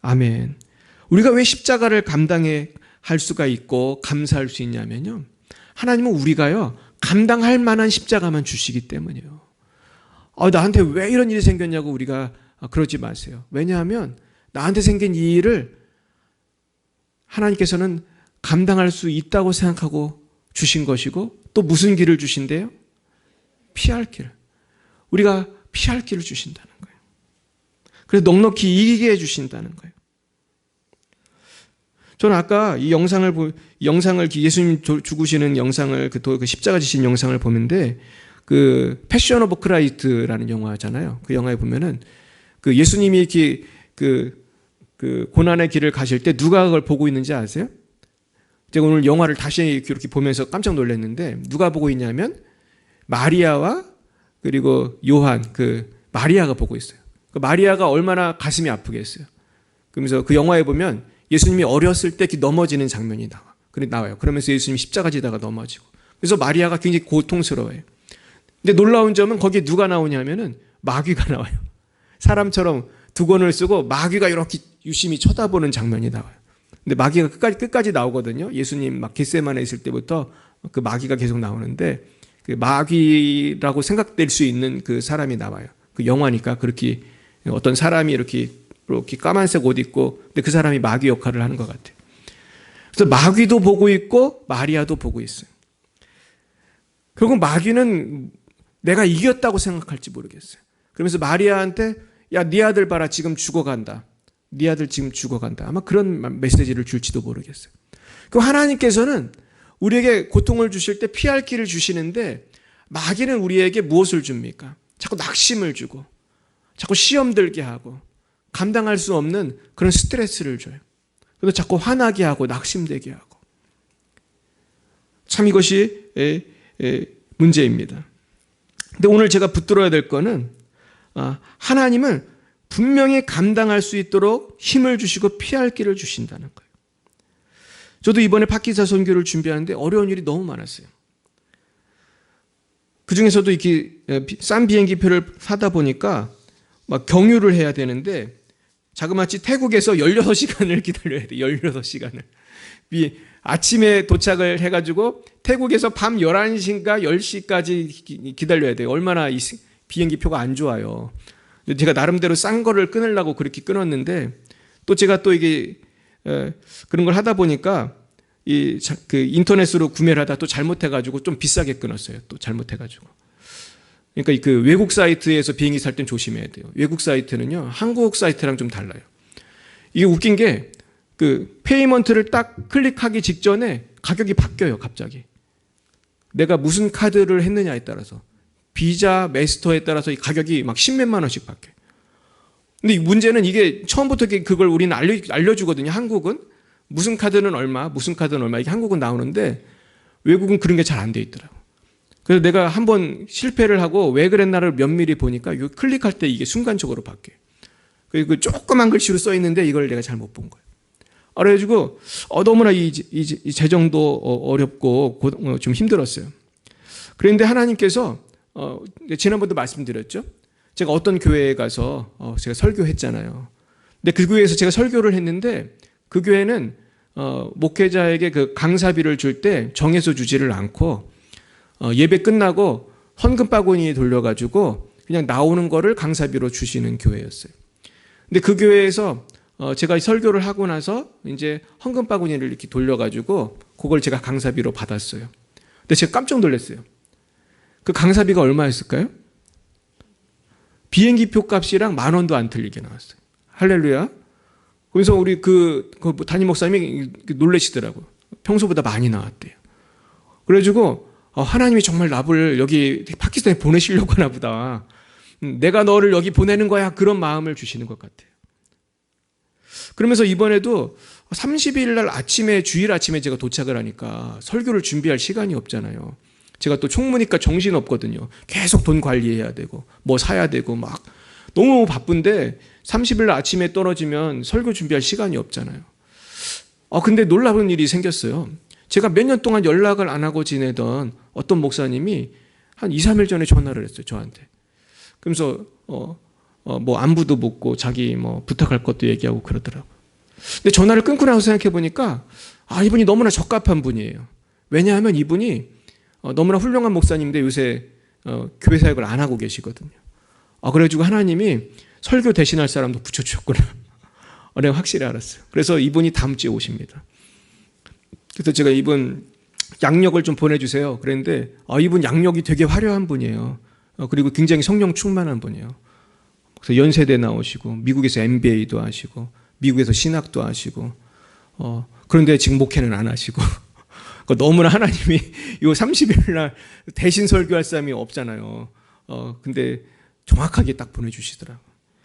아멘. 우리가 왜 십자가를 감당해 할 수가 있고 감사할 수 있냐면요, 하나님은 우리가요 감당할 만한 십자가만 주시기 때문이에요. 나한테 왜 이런 일이 생겼냐고 우리가 그러지 마세요. 왜냐하면 나한테 생긴 이 일을 하나님께서는 감당할 수 있다고 생각하고 주신 것이고, 또 무슨 길을 주신대요? 피할 길. 우리가 피할 길을 주신다는 거예요. 그래서 넉넉히 이기게 해주신다는 거예요. 저는 아까 이 영상을 예수님 죽으시는 영상을 그 십자가 지신 영상을 보는데, 그 패션 오브 크라이스트라는 영화잖아요. 그 영화에 보면은 그 예수님이 이렇게 그 고난의 길을 가실 때 누가 그걸 보고 있는지 아세요? 제가 오늘 영화를 다시 이렇게 보면서 깜짝 놀랐는데, 누가 보고 있냐면 마리아와 그리고 요한, 마리아가 보고 있어요. 그 마리아가 얼마나 가슴이 아프겠어요. 그러면서 그 영화에 보면 예수님이 어렸을 때 이렇게 넘어지는 장면이 나와요. 그러면서 예수님이 십자가 지다가 넘어지고. 그래서 마리아가 굉장히 고통스러워요. 근데 놀라운 점은 거기에 누가 나오냐면은 마귀가 나와요. 사람처럼 두건을 쓰고 마귀가 이렇게 유심히 쳐다보는 장면이 나와요. 근데 마귀가 끝까지 나오거든요. 예수님 막 겟세마네 있을 때부터 그 마귀가 계속 나오는데, 그 마귀라고 생각될 수 있는 그 사람이 나와요. 그 영화니까 그렇게 어떤 사람이 이렇게 까만색 옷 입고, 근데 그 사람이 마귀 역할을 하는 것 같아요. 그래서 마귀도 보고 있고 마리아도 보고 있어요. 결국 마귀는 내가 이겼다고 생각할지 모르겠어요. 그러면서 마리아한테 야, 네 아들 봐라, 지금 죽어간다. 네 아들 지금 죽어간다. 아마 그런 메시지를 줄지도 모르겠어요. 그 하나님께서는 우리에게 고통을 주실 때 피할 길을 주시는데 마귀는 우리에게 무엇을 줍니까? 자꾸 낙심을 주고 자꾸 시험 들게 하고 감당할 수 없는 그런 스트레스를 줘요. 그래서 자꾸 화나게 하고 낙심되게 하고. 참 이것이 문제입니다. 근데 오늘 제가 붙들어야 될 거는 하나님은 분명히 감당할 수 있도록 힘을 주시고 피할 길을 주신다는 거예요. 저도 이번에 파키스탄 선교를 준비하는데 어려운 일이 너무 많았어요. 그 중에서도 이렇게 싼 비행기표를 사다 보니까 막 경유를 해야 되는데 자그마치 태국에서 16시간을 기다려야 돼요. 16시간을. 아침에 도착을 해가지고 태국에서 밤 11시인가 10시까지 기다려야 돼요. 얼마나 이 비행기 표가 안 좋아요. 제가 나름대로 싼 거를 끊으려고 그렇게 끊었는데 또 제가 또 이게 그런 걸 하다 보니까 그 인터넷으로 구매를 하다 또 잘못해가지고 좀 비싸게 끊었어요. 또 잘못해가지고. 그러니까 그 외국 사이트에서 비행기 살 땐 조심해야 돼요. 외국 사이트는요, 한국 사이트랑 좀 달라요. 이게 웃긴 게 그 페이먼트를 딱 클릭하기 직전에 가격이 바뀌어요, 갑자기. 내가 무슨 카드를 했느냐에 따라서. 비자, 마스터에 따라서 이 가격이 막 10몇만 원씩 바뀌어요. 근데 문제는 이게 처음부터 그걸 우리는 알려주거든요, 한국은. 무슨 카드는 얼마, 무슨 카드는 얼마. 이게 한국은 나오는데 외국은 그런 게 잘 안 돼 있더라고요. 그래서 내가 한번 실패를 하고 왜 그랬나를 면밀히 보니까 이거 클릭할 때 이게 순간적으로 바뀌어요. 그리고 조그만 글씨로 써 있는데 이걸 내가 잘못 본 거예요. 그래가지고 너무나 이 재정도 어렵고 좀 힘들었어요. 그런데 하나님께서 지난번도 말씀드렸죠. 제가 어떤 교회에 가서 제가 설교했잖아요. 근데 그 교회에서 제가 설교를 했는데 그 교회는 목회자에게 그 강사비를 줄 때 정해서 주지를 않고 예배 끝나고 헌금 바구니 돌려가지고 그냥 나오는 거를 강사비로 주시는 교회였어요. 근데 그 교회에서 제가 설교를 하고 나서 이제 헌금 바구니를 이렇게 돌려가지고 그걸 제가 강사비로 받았어요. 근데 제가 깜짝 놀랐어요. 그 강사비가 얼마였을까요? 비행기표 값이랑 10,000원도 안 틀리게 나왔어요. 할렐루야. 그래서 우리 그 담임 목사님이 놀라시더라고요. 평소보다 많이 나왔대요. 그래가지고 하나님이 정말 나를 여기 파키스탄에 보내시려고 하나 보다. 내가 너를 여기 보내는 거야. 그런 마음을 주시는 것 같아요. 그러면서 이번에도 30일 날 아침에, 주일 아침에 제가 도착을 하니까 설교를 준비할 시간이 없잖아요. 제가 또 총무니까 정신 없거든요. 계속 돈 관리해야 되고 뭐 사야 되고 막 너무 바쁜데 30일 날 아침에 떨어지면 설교 준비할 시간이 없잖아요. 근데 놀라운 일이 생겼어요. 제가 몇 년 동안 연락을 안 하고 지내던 어떤 목사님이 한 2, 3일 전에 전화를 했어요, 저한테. 그러면서 뭐 안부도 묻고 자기 뭐 부탁할 것도 얘기하고 그러더라고요. 근데 전화를 끊고 나서 생각해 보니까 이분이 너무나 적합한 분이에요. 왜냐하면 이분이 너무나 훌륭한 목사님인데 요새 교회 사역을 안 하고 계시거든요. 그래가지고 하나님이 설교 대신할 사람도 붙여주셨구나. 내가 확실히 알았어요. 그래서 이분이 다음 주에 오십니다. 그래서 제가 이분 양력을 좀 보내주세요. 그랬는데 이분 양력이 되게 화려한 분이에요. 그리고 굉장히 성령 충만한 분이에요. 그래서 연세대 나오시고 미국에서 MBA도 하시고 미국에서 신학도 하시고 그런데 지금 목회는 안 하시고 너무나 하나님이 요 30일 날 대신 설교할 사람이 없잖아요. 근데 정확하게 딱 보내주시더라고요.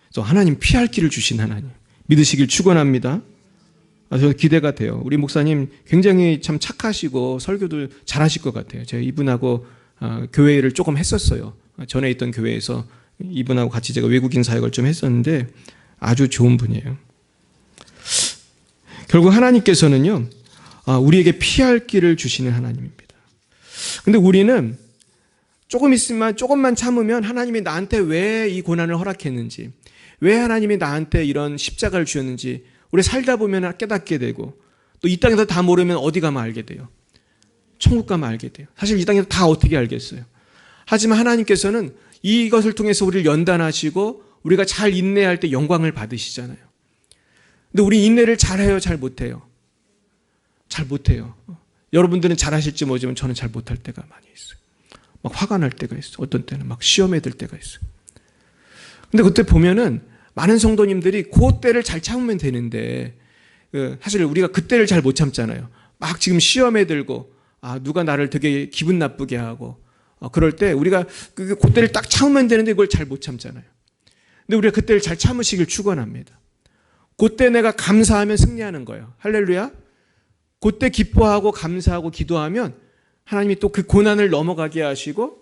그래서 하나님 피할 길을 주신 하나님 믿으시길 축원합니다. 저 기대가 돼요. 우리 목사님 굉장히 참 착하시고 설교도 잘하실 것 같아요. 제가 이분하고 교회를 조금 했었어요. 전에 있던 교회에서 이분하고 같이 제가 외국인 사역을 좀 했었는데 아주 좋은 분이에요. 결국 하나님께서는요, 우리에게 피할 길을 주시는 하나님입니다. 근데 우리는 조금 있으면 조금만 참으면 하나님이 나한테 왜 이 고난을 허락했는지, 왜 하나님이 나한테 이런 십자가를 주셨는지 우리 살다 보면 깨닫게 되고 또 이 땅에서 다 모르면 어디 가면 알게 돼요. 천국 가면 알게 돼요. 사실 이 땅에서 다 어떻게 알겠어요. 하지만 하나님께서는 이것을 통해서 우리를 연단하시고 우리가 잘 인내할 때 영광을 받으시잖아요. 근데 우리 인내를 잘해요, 잘 못해요? 잘 못해요. 여러분들은 잘하실지 모르지만 저는 잘 못할 때가 많이 있어요. 막 화가 날 때가 있어. 어떤 때는 막 시험에 들 때가 있어. 근데 그때 보면은 많은 성도님들이 그 때를 잘 참으면 되는데 사실 우리가 그때를 잘 못 참잖아요. 막 지금 시험에 들고 누가 나를 되게 기분 나쁘게 하고 그럴 때 우리가 그때를 딱 참으면 되는데 그걸 잘 못 참잖아요. 근데 우리가 그때를 잘 참으시길 축원합니다. 그때 내가 감사하면 승리하는 거예요. 할렐루야. 그때 기뻐하고 감사하고 기도하면 하나님이 또 그 고난을 넘어가게 하시고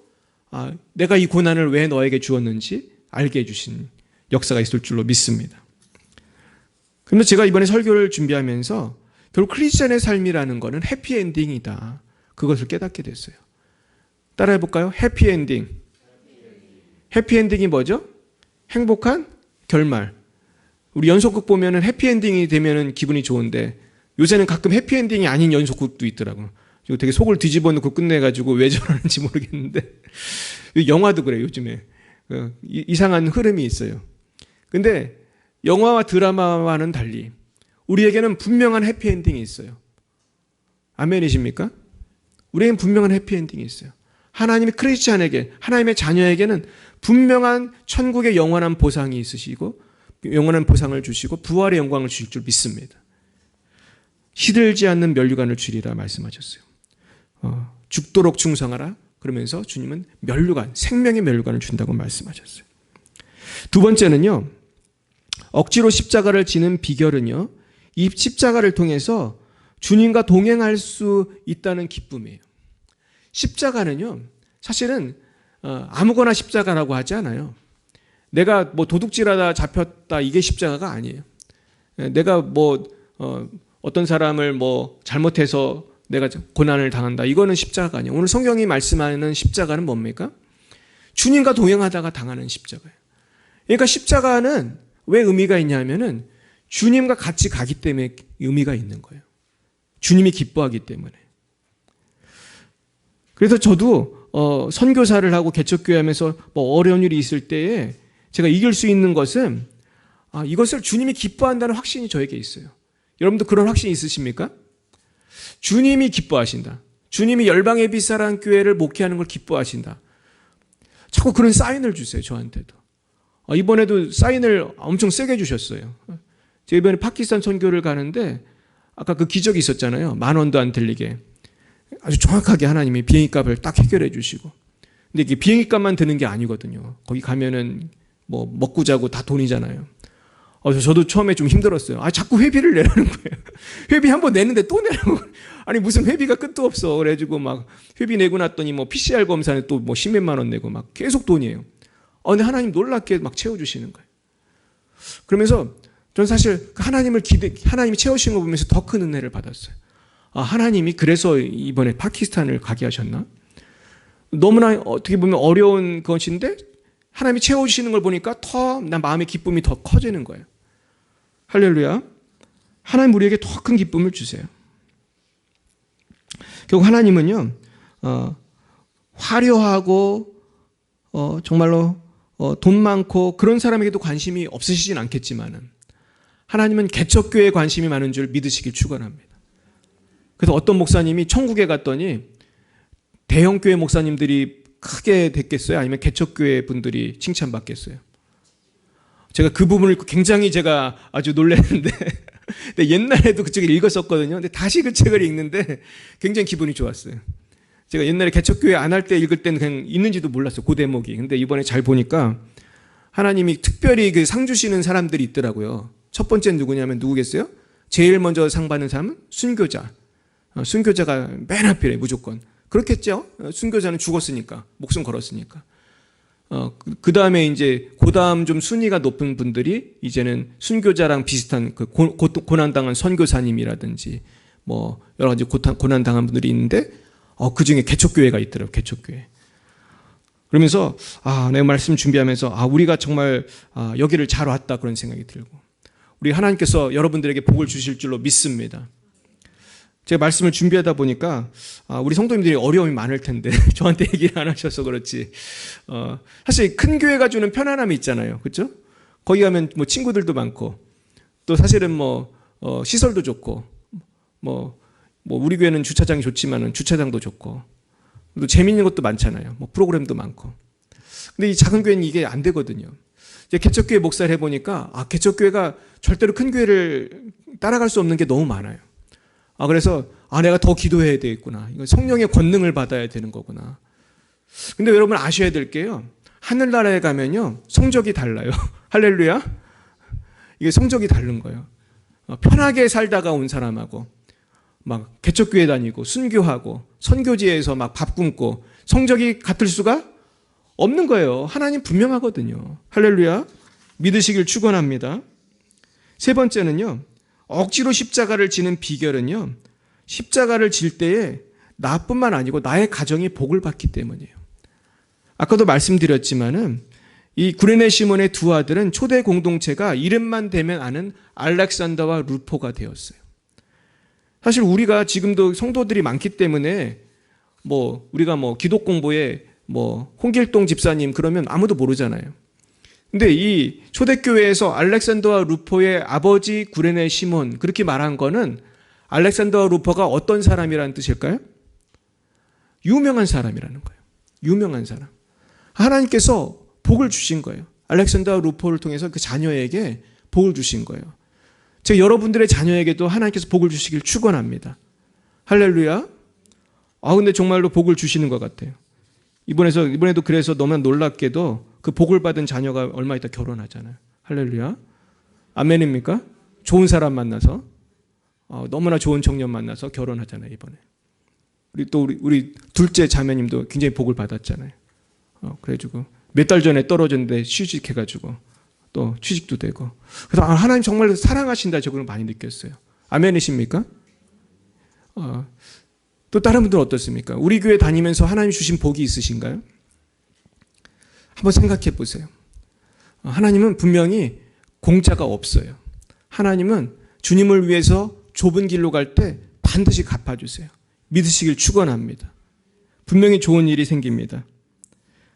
내가 이 고난을 왜 너에게 주었는지 알게 해주신 역사가 있을 줄로 믿습니다. 그런데 제가 이번에 설교를 준비하면서 결국 크리스천의 삶이라는 것은 해피엔딩이다. 그것을 깨닫게 됐어요. 따라해볼까요? 해피엔딩. 해피엔딩이 뭐죠? 행복한 결말. 우리 연속극 보면은 해피엔딩이 되면은 기분이 좋은데 요새는 가끔 해피엔딩이 아닌 연속극도 있더라고요. 되게 속을 뒤집어 놓고 끝내가지고 왜 저러는지 모르겠는데 영화도 그래요. 요즘에 이상한 흐름이 있어요. 근데 영화와 드라마와는 달리 우리에게는 분명한 해피엔딩이 있어요. 아멘이십니까? 우리에게는 분명한 해피엔딩이 있어요. 하나님이 크리스찬에게, 하나님의 자녀에게는 분명한 천국의 영원한 보상이 있으시고 영원한 보상을 주시고 부활의 영광을 주실 줄 믿습니다. 시들지 않는 면류관을 주리라 말씀하셨어요. 죽도록 충성하라. 그러면서 주님은 면류관, 생명의 면류관을 준다고 말씀하셨어요. 두 번째는요. 억지로 십자가를 지는 비결은요. 이 십자가를 통해서 주님과 동행할 수 있다는 기쁨이에요. 십자가는요. 사실은 아무거나 십자가라고 하지 않아요. 내가 뭐 도둑질하다 잡혔다 이게 십자가가 아니에요. 내가 어떤 사람을 잘못해서 내가 고난을 당한다 이거는 십자가가 아니에요. 오늘 성경이 말씀하는 십자가는 뭡니까? 주님과 동행하다가 당하는 십자가예요. 그러니까 십자가는 왜 의미가 있냐면은 주님과 같이 가기 때문에 의미가 있는 거예요. 주님이 기뻐하기 때문에. 그래서 저도 선교사를 하고 개척교회 하면서 어려운 일이 있을 때에 제가 이길 수 있는 것은 이것을 주님이 기뻐한다는 확신이 저에게 있어요. 여러분도 그런 확신이 있으십니까? 주님이 기뻐하신다. 주님이 열방의 빛사랑 교회를 목회하는 걸 기뻐하신다. 자꾸 그런 사인을 주세요. 저한테도. 이번에도 사인을 엄청 세게 주셨어요. 제가 이번에 파키스탄 선교를 가는데 아까 그 기적이 있었잖아요. 10,000원도 안 들리게. 아주 정확하게 하나님이 비행기값을 딱 해결해 주시고. 근데 이게 비행기값만 드는 게 아니거든요. 거기 가면은 먹고 자고 다 돈이잖아요. 저도 처음에 좀 힘들었어요. 자꾸 회비를 내라는 거예요. 회비 한번 내는데 또 내라고. 아니 무슨 회비가 끝도 없어. 그래가지고 막 회비 내고 났더니 PCR 검사는 또 10몇만 원 내고 막 계속 돈이에요. 근데 하나님 놀랍게 막 채워주시는 거예요. 그러면서 전 사실 하나님이 채우신 거 보면서 더 큰 은혜를 받았어요. 하나님이 그래서 이번에 파키스탄을 가게 하셨나? 너무나 어떻게 보면 어려운 것인데 하나님이 채워주시는 걸 보니까 난 마음의 기쁨이 더 커지는 거예요. 할렐루야. 하나님 우리에게 더 큰 기쁨을 주세요. 결국 하나님은요, 화려하고, 정말로, 돈 많고 그런 사람에게도 관심이 없으시진 않겠지만은 하나님은 개척교회에 관심이 많은 줄 믿으시길 축원합니다. 그래서 어떤 목사님이 천국에 갔더니 대형교회 목사님들이 크게 됐겠어요? 아니면 개척교회 분들이 칭찬받겠어요? 제가 그 부분을 굉장히 제가 아주 놀랐는데 근데 옛날에도 그 책을 읽었었거든요. 근데 다시 그 책을 읽는데 굉장히 기분이 좋았어요. 제가 옛날에 개척교회 안 할 때 읽을 때는 그냥 있는지도 몰랐어요. 그 대목이. 근데 이번에 잘 보니까 하나님이 특별히 그 상 주시는 사람들이 있더라고요. 첫 번째는 누구냐면 누구겠어요? 제일 먼저 상 받는 사람은 순교자. 순교자가 맨 앞이래 무조건. 그렇겠죠? 순교자는 죽었으니까. 목숨 걸었으니까. 그 다음에 이제, 그 다음 좀 순위가 높은 분들이 이제는 순교자랑 비슷한 그 고난당한 선교사님이라든지 여러 가지 고난당한 분들이 있는데, 그 중에 개척교회가 있더라고요. 개척교회. 그러면서, 내가 말씀 준비하면서, 우리가 정말, 여기를 잘 왔다. 그런 생각이 들고. 우리 하나님께서 여러분들에게 복을 주실 줄로 믿습니다. 제가 말씀을 준비하다 보니까 우리 성도님들이 어려움이 많을 텐데 저한테 얘기를 안 하셔서 그렇지. 사실 큰 교회가 주는 편안함이 있잖아요. 그렇죠? 거기 가면 친구들도 많고 또 사실은 시설도 좋고 우리 교회는 주차장이 좋지만은 주차장도 좋고 또 재미있는 것도 많잖아요. 뭐 프로그램도 많고. 근데 이 작은 교회는 이게 안 되거든요. 이제 개척교회 목사를 해보니까 개척교회가 절대로 큰 교회를 따라갈 수 없는 게 너무 많아요. 그래서 내가 더 기도해야 되겠구나. 이거 성령의 권능을 받아야 되는 거구나. 근데 여러분 아셔야 될 게요. 하늘나라에 가면요. 성적이 달라요. 할렐루야. 이게 성적이 다른 거예요. 편하게 살다가 온 사람하고 막 개척교회 다니고 순교하고 선교지에서 막 밥 굶고 성적이 같을 수가 없는 거예요. 하나님 분명하거든요. 할렐루야. 믿으시길 축원합니다. 세 번째는요. 억지로 십자가를 지는 비결은요. 십자가를 질 때에 나뿐만 아니고 나의 가정이 복을 받기 때문이에요. 아까도 말씀드렸지만은 이 구레네 시몬의 두 아들은 초대 공동체가 이름만 대면 아는 알렉산더와 루포가 되었어요. 사실 우리가 지금도 성도들이 많기 때문에 우리가 기독 공부에 홍길동 집사님 그러면 아무도 모르잖아요. 근데 이 초대교회에서 알렉산더와 루포의 아버지 구레네 시몬 그렇게 말한 거는 알렉산더와 루포가 어떤 사람이라는 뜻일까요? 유명한 사람이라는 거예요. 유명한 사람. 하나님께서 복을 주신 거예요. 알렉산더와 루포를 통해서 그 자녀에게 복을 주신 거예요. 제가 여러분들의 자녀에게도 하나님께서 복을 주시길 축원합니다. 할렐루야. 근데 정말로 복을 주시는 것 같아요. 이번에도 그래서 너무나 놀랍게도 그 복을 받은 자녀가 얼마 있다 결혼하잖아요. 할렐루야. 아멘입니까? 좋은 사람 만나서 너무나 좋은 청년 만나서 결혼하잖아요. 이번에 우리 둘째 자매님도 굉장히 복을 받았잖아요. 그래가지고 몇 달 전에 떨어졌는데 취직해가지고 또 취직도 되고. 그래서 하나님 정말 사랑하신다 저걸 많이 느꼈어요. 아멘이십니까? 또 다른 분들은 어떻습니까? 우리 교회 다니면서 하나님 주신 복이 있으신가요? 한번 생각해 보세요. 하나님은 분명히 공짜가 없어요. 하나님은 주님을 위해서 좁은 길로 갈 때 반드시 갚아주세요. 믿으시길 축원합니다. 분명히 좋은 일이 생깁니다.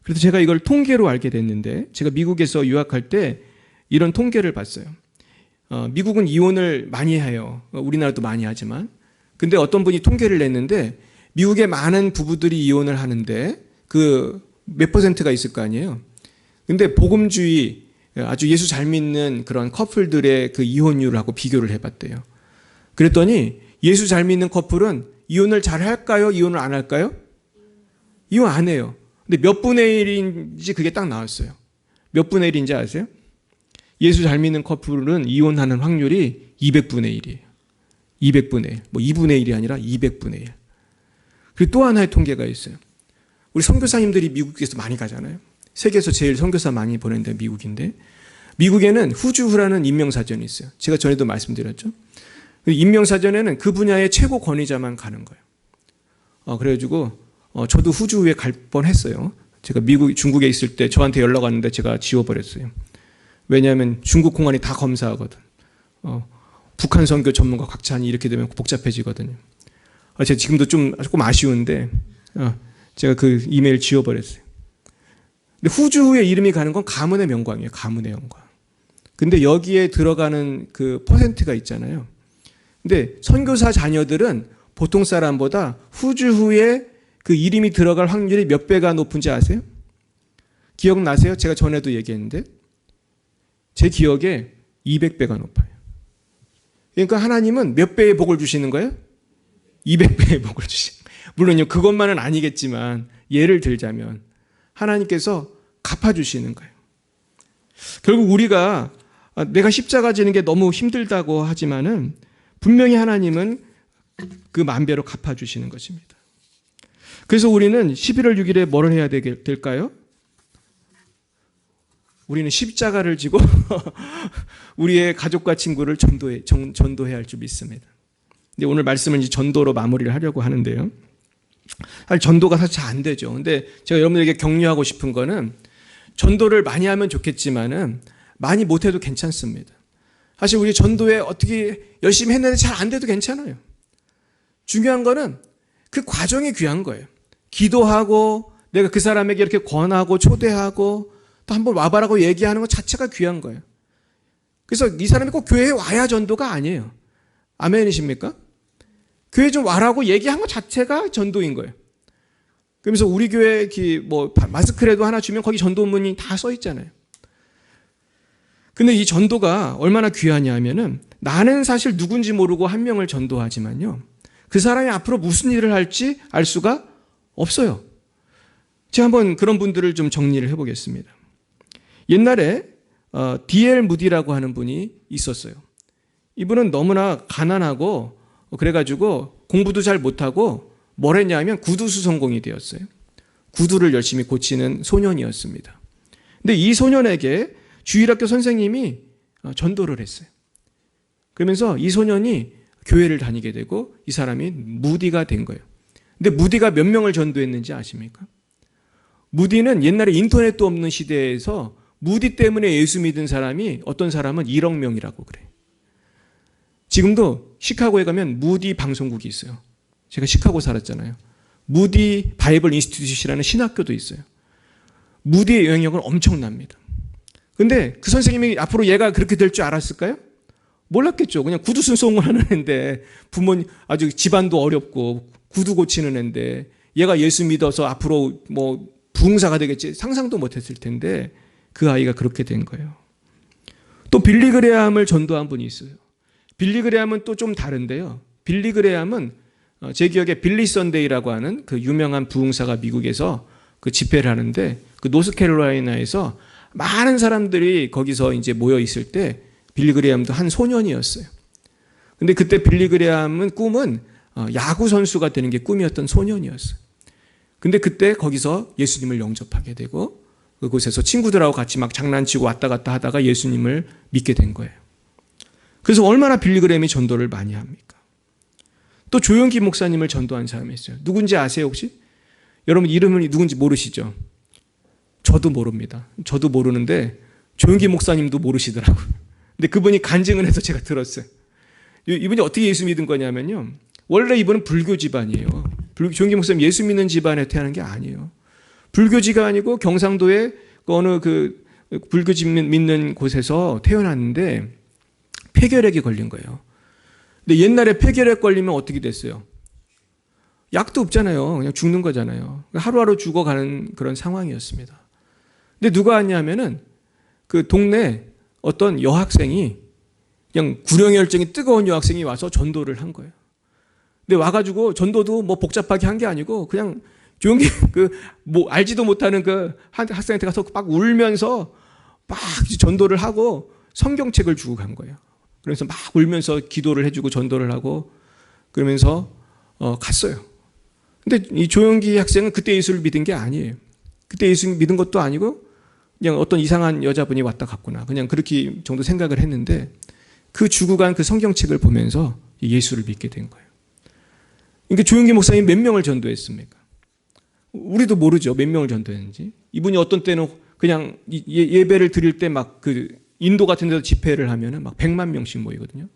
그래서 제가 이걸 통계로 알게 됐는데 제가 미국에서 유학할 때 이런 통계를 봤어요. 미국은 이혼을 많이 해요. 우리나라도 많이 하지만. 근데 어떤 분이 통계를 냈는데 미국의 많은 부부들이 이혼을 하는데 그 몇 퍼센트가 있을 거 아니에요. 근데 복음주의 아주 예수 잘 믿는 그런 커플들의 그 이혼율하고 비교를 해봤대요. 그랬더니 예수 잘 믿는 커플은 이혼을 잘 할까요? 이혼을 안 할까요? 이혼 안 해요. 근데 몇 분의 1인지 그게 딱 나왔어요. 몇 분의 1인지 아세요? 예수 잘 믿는 커플은 이혼하는 확률이 200분의 1이에요. 200분의 1. 2분의 1이 아니라 200분의 1. 그리고 또 하나의 통계가 있어요. 우리 선교사님들이 미국에서 많이 가잖아요. 세계에서 제일 선교사 많이 보낸 데 미국인데 미국에는 후주후라는 임명사전이 있어요. 제가 전에도 말씀드렸죠. 임명사전에는 그 분야의 최고 권위자만 가는 거예요. 그래가지고 저도 후주후에 갈 뻔했어요. 제가 중국에 있을 때 저한테 연락 왔는데 제가 지워버렸어요. 왜냐하면 중국 공안이 다 검사하거든. 북한 선교 전문가 곽찬이 이렇게 되면 복잡해지거든요. 제가 지금도 조금 아쉬운데 제가 그 이메일 지워버렸어요. 근데 후주의 이름이 가는 건 가문의 명광이에요. 가문의 영광. 근데 여기에 들어가는 그 퍼센트가 있잖아요. 근데 선교사 자녀들은 보통 사람보다 후주에 그 이름이 들어갈 확률이 몇 배가 높은지 아세요? 기억나세요? 제가 전에도 얘기했는데 제 기억에 200배가 높아요. 그러니까 하나님은 몇 배의 복을 주시는 거예요? 200배의 복을 주시는 거예요. 물론요, 그것만은 아니겠지만 예를 들자면 하나님께서 갚아주시는 거예요. 결국 우리가 내가 십자가 지는 게 너무 힘들다고 하지만은 분명히 하나님은 그 만배로 갚아주시는 것입니다. 그래서 우리는 11월 6일에 뭘 해야 될까요? 우리는 십자가를 지고 우리의 가족과 친구를 전도해야 할 줄 믿습니다. 근데 오늘 말씀은 이제 전도로 마무리를 하려고 하는데요. 사실 전도가 사실 잘 안 되죠. 근데 제가 여러분들에게 격려하고 싶은 거는 전도를 많이 하면 좋겠지만은 많이 못해도 괜찮습니다. 사실 우리 전도에 어떻게 열심히 했는데 잘 안 돼도 괜찮아요. 중요한 거는 그 과정이 귀한 거예요. 기도하고 내가 그 사람에게 이렇게 권하고 초대하고 또 한번 와봐라고 얘기하는 것 자체가 귀한 거예요. 그래서 이 사람이 꼭 교회에 와야 전도가 아니에요. 아멘이십니까? 교회 좀 와라고 얘기한 것 자체가 전도인 거예요. 그러면서 우리 교회 뭐 마스크라도 하나 주면 거기 전도문이 다 써 있잖아요. 근데 이 전도가 얼마나 귀하냐 하면은 나는 사실 누군지 모르고 한 명을 전도하지만요. 그 사람이 앞으로 무슨 일을 할지 알 수가 없어요. 제가 한번 그런 분들을 좀 정리를 해보겠습니다. 옛날에 D.L. 무디라고 하는 분이 있었어요. 이분은 너무나 가난하고 그래가지고 공부도 잘 못하고 뭘 했냐면 구두수선공이 되었어요. 구두를 열심히 고치는 소년이었습니다. 근데 이 소년에게 주일학교 선생님이 전도를 했어요. 그러면서 이 소년이 교회를 다니게 되고 이 사람이 무디가 된 거예요. 근데 무디가 몇 명을 전도했는지 아십니까? 무디는 옛날에 인터넷도 없는 시대에서 무디 때문에 예수 믿은 사람이 어떤 사람은 1억 명이라고 그래요. 지금도 시카고에 가면 무디 방송국이 있어요. 제가 시카고 살았잖아요. 무디 바이블 인스티튜트라는 신학교도 있어요. 무디의 영향력은 엄청납니다. 근데 그 선생님이 앞으로 얘가 그렇게 될 줄 알았을까요? 몰랐겠죠. 그냥 구두 순송을 하는 애인데 부모님 아주 집안도 어렵고 구두 고치는 애인데 얘가 예수 믿어서 앞으로 뭐 부흥사가 되겠지 상상도 못했을 텐데 그 아이가 그렇게 된 거예요. 또 빌리 그레함을 전도한 분이 있어요. 빌리 그레함은 또 좀 다른데요. 빌리 그레함은 제 기억에 빌리 선데이라고 하는 그 유명한 부흥사가 미국에서 그 집회를 하는데 그 노스캐롤라이나에서 많은 사람들이 거기서 이제 모여 있을 때 빌리 그레함도 한 소년이었어요. 근데 그때 빌리 그레함은 꿈은 야구 선수가 되는 게 꿈이었던 소년이었어요. 근데 그때 거기서 예수님을 영접하게 되고 그곳에서 친구들하고 같이 막 장난치고 왔다 갔다 하다가 예수님을 믿게 된 거예요. 그래서 얼마나 빌리 그레함이 전도를 많이 합니까? 또 조용기 목사님을 전도한 사람이 있어요. 누군지 아세요 혹시? 여러분 이름은 누군지 모르시죠? 저도 모릅니다. 저도 모르는데 조용기 목사님도 모르시더라고요. 근데 그분이 간증을 해서 제가 들었어요. 이분이 어떻게 예수 믿은 거냐면요. 원래 이분은 불교 집안이에요. 조용기 목사님 예수 믿는 집안에 태어난 게 아니에요. 불교지가 아니고 경상도의 어느 그 불교 집 믿는 곳에서 태어났는데 폐결핵이 걸린 거예요. 근데 옛날에 폐결핵 걸리면 어떻게 됐어요? 약도 없잖아요. 그냥 죽는 거잖아요. 하루하루 죽어가는 그런 상황이었습니다. 근데 누가 왔냐면은 그 동네 어떤 여학생이 그냥 구령혈증이 뜨거운 여학생이 와서 전도를 한 거예요. 근데 와가지고 전도도 뭐 복잡하게 한 게 아니고 그냥 조용히 뭐 알지도 못하는 그 학생한테 가서 막 울면서 막 전도를 하고 성경책을 주고 간 거예요. 그래서 막 울면서 기도를 해주고 전도를 하고 그러면서 갔어요. 근데 이 조용기 학생은 그때 예수를 믿은 게 아니에요. 그때 예수 믿은 것도 아니고 그냥 어떤 이상한 여자분이 왔다 갔구나. 그냥 그렇게 정도 생각을 했는데 그 주고 간 그 성경책을 보면서 예수를 믿게 된 거예요. 그러니까 조용기 목사님 몇 명을 전도했습니까? 우리도 모르죠. 몇 명을 전도했는지. 이분이 어떤 때는 그냥 예배를 드릴 때 막 그 인도 같은 데서 집회를 하면은 막 100만 명씩 모이거든요.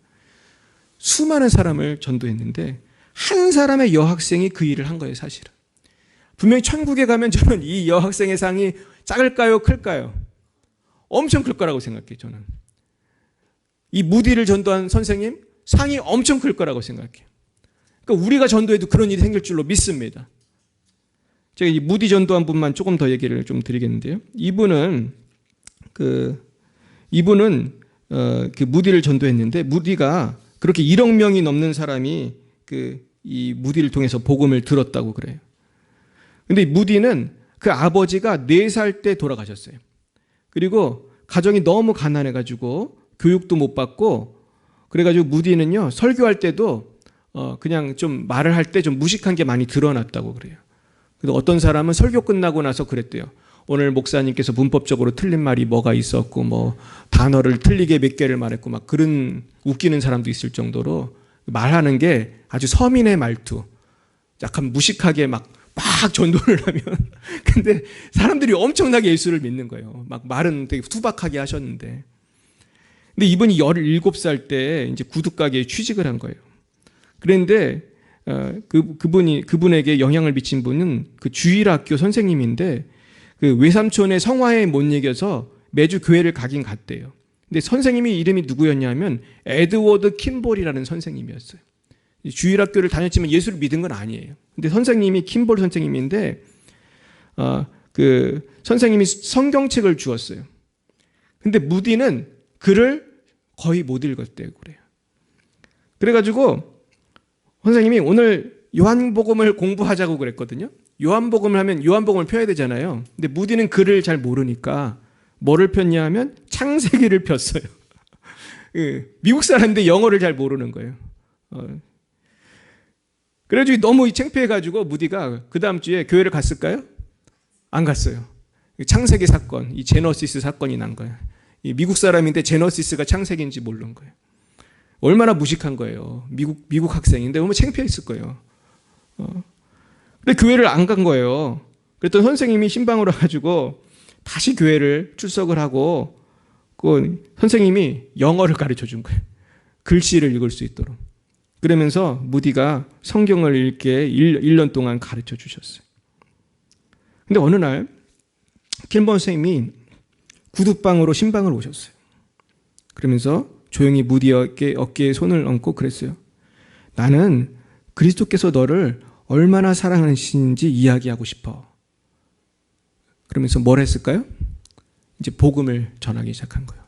수많은 사람을 전도했는데 한 사람의 여학생이 그 일을 한 거예요, 사실은. 분명히 천국에 가면 저는 이 여학생의 상이 작을까요, 클까요? 엄청 클 거라고 생각해요, 저는. 이 무디를 전도한 선생님 상이 엄청 클 거라고 생각해요. 그러니까 우리가 전도해도 그런 일이 생길 줄로 믿습니다. 제가 이 무디 전도한 분만 조금 더 얘기를 좀 드리겠는데요. 이분은 그 무디를 전도했는데 무디가 그렇게 1억 명이 넘는 사람이 이 무디를 통해서 복음을 들었다고 그래요. 근데 무디는 그 아버지가 4살 때 돌아가셨어요. 그리고 가정이 너무 가난해가지고 교육도 못 받고 그래가지고 무디는요 설교할 때도 그냥 좀 말을 할 때 좀 무식한 게 많이 드러났다고 그래요. 그래서 어떤 사람은 설교 끝나고 나서 그랬대요. 오늘 목사님께서 문법적으로 틀린 말이 뭐가 있었고 뭐 단어를 틀리게 몇 개를 말했고 막 그런 웃기는 사람도 있을 정도로 말하는 게 아주 서민의 말투 약간 무식하게 막 전도를 하면 근데 사람들이 엄청나게 예수를 믿는 거예요. 막 말은 되게 투박하게 하셨는데 근데 이분이 17살 때 이제 구두가게에 취직을 한 거예요. 그런데 그분에게 영향을 미친 분은 그 주일학교 선생님인데 그 외삼촌의 성화에 못 이겨서 매주 교회를 가긴 갔대요. 근데 선생님이 이름이 누구였냐면 에드워드 킴볼이라는 선생님이었어요. 주일학교를 다녔지만 예수를 믿은 건 아니에요. 근데 선생님이 킴볼 선생님인데 그 선생님이 성경책을 주었어요. 근데 무디는 글을 거의 못 읽었대요. 그래요. 그래가지고 선생님이 오늘 요한복음을 공부하자고 그랬거든요. 요한복음을 하면 요한복음을 펴야 되잖아요. 근데 무디는 글을 잘 모르니까 뭐를 폈냐 하면 창세기를 폈어요. 미국 사람인데 영어를 잘 모르는 거예요. 그래가지고 너무 창피해가지고 무디가 그 다음 주에 교회를 갔을까요? 안 갔어요. 창세기 사건, 이 제너시스 사건이 난 거예요. 이 미국 사람인데 제너시스가 창세기인지 모르는 거예요. 얼마나 무식한 거예요. 미국 학생인데 너무 창피했을 거예요. 근데 교회를 안 간 거예요. 그랬더니 선생님이 신방으로 가지고 다시 교회를 출석을 하고 그 선생님이 영어를 가르쳐 준 거예요. 글씨를 읽을 수 있도록. 그러면서 무디가 성경을 읽게 1년 동안 가르쳐 주셨어요. 근데 어느 날 킬번 선생님이 구두방으로 신방을 오셨어요. 그러면서 조용히 무디 어깨에 손을 얹고 그랬어요. 나는 그리스도께서 너를 얼마나 사랑하시는지 이야기하고 싶어. 그러면서 뭘 했을까요? 이제 복음을 전하기 시작한 거예요.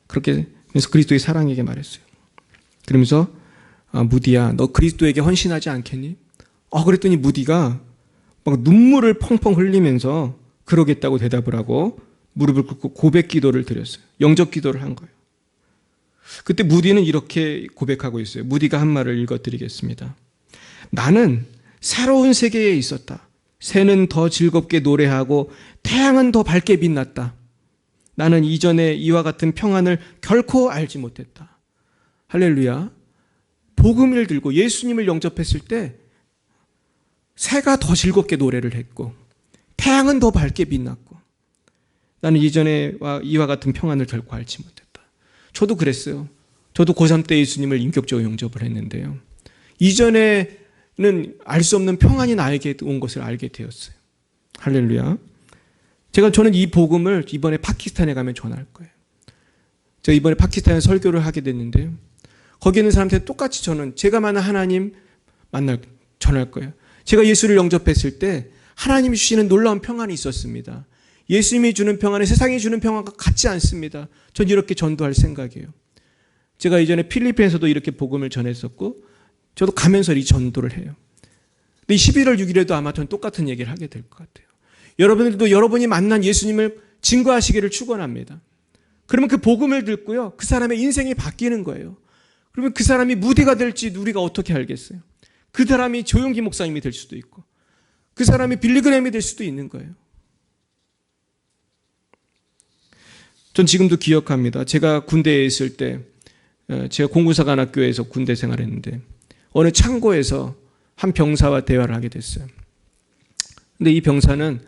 그렇게 그래서 그리스도의 사랑에게 말했어요. 그러면서 무디야, 너 그리스도에게 헌신하지 않겠니? 그랬더니 무디가 막 눈물을 펑펑 흘리면서 그러겠다고 대답을 하고 무릎을 꿇고 고백 기도를 드렸어요. 영접 기도를 한 거예요. 그때 무디는 이렇게 고백하고 있어요. 무디가 한 말을 읽어드리겠습니다. 나는 새로운 세계에 있었다. 새는 더 즐겁게 노래하고 태양은 더 밝게 빛났다. 나는 이전에 이와 같은 평안을 결코 알지 못했다. 할렐루야. 복음을 들고 예수님을 영접했을 때 새가 더 즐겁게 노래를 했고 태양은 더 밝게 빛났고 나는 이전에 이와 같은 평안을 결코 알지 못했다. 저도 그랬어요. 저도 고3 때 예수님을 인격적으로 영접을 했는데요. 이전에는 알 수 없는 평안이 나에게 온 것을 알게 되었어요. 할렐루야. 저는 이 복음을 이번에 파키스탄에 가면 전할 거예요. 제가 이번에 파키스탄에 설교를 하게 됐는데요. 거기 있는 사람한테 똑같이 저는 제가 만난 하나님 전할 거예요. 제가 예수를 영접했을 때 하나님이 주시는 놀라운 평안이 있었습니다. 예수님이 주는 평안은 세상이 주는 평안과 같지 않습니다. 전 이렇게 전도할 생각이에요. 제가 이전에 필리핀에서도 이렇게 복음을 전했었고 저도 가면서 이 전도를 해요. 근데 11월 6일에도 아마 전 똑같은 얘기를 하게 될 것 같아요. 여러분들도 여러분이 만난 예수님을 증거하시기를 축원합니다. 그러면 그 복음을 듣고요. 그 사람의 인생이 바뀌는 거예요. 그러면 그 사람이 무디가 될지 우리가 어떻게 알겠어요? 그 사람이 조용기 목사님이 될 수도 있고 그 사람이 빌리그램이 될 수도 있는 거예요. 전 지금도 기억합니다. 제가 군대에 있을 때 제가 공군사관학교에서 군대 생활했는데 어느 창고에서 한 병사와 대화를 하게 됐어요. 근데 이 병사는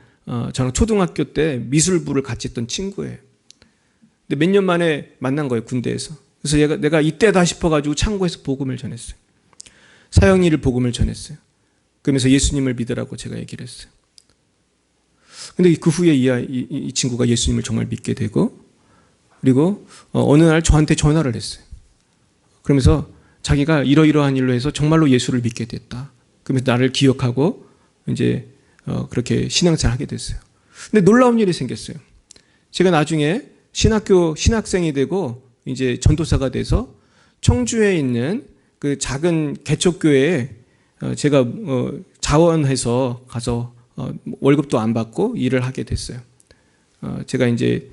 저랑 초등학교 때 미술부를 같이 했던 친구예요. 근데 몇 년 만에 만난 거예요, 군대에서. 그래서 내가 이때다 싶어가지고 창고에서 복음을 전했어요. 사형리를 복음을 전했어요. 그러면서 예수님을 믿으라고 제가 얘기를 했어요. 근데 그 후에 이 친구가 예수님을 정말 믿게 되고 그리고 어느 날 저한테 전화를 했어요. 그러면서 자기가 이러이러한 일로 해서 정말로 예수를 믿게 됐다. 그러면서 나를 기억하고 이제 그렇게 신앙생활을 하게 됐어요. 근데 놀라운 일이 생겼어요. 제가 나중에 신학생이 되고 이제 전도사가 돼서 청주에 있는 그 작은 개척교회에 제가 자원해서 가서 월급도 안 받고 일을 하게 됐어요. 제가 이제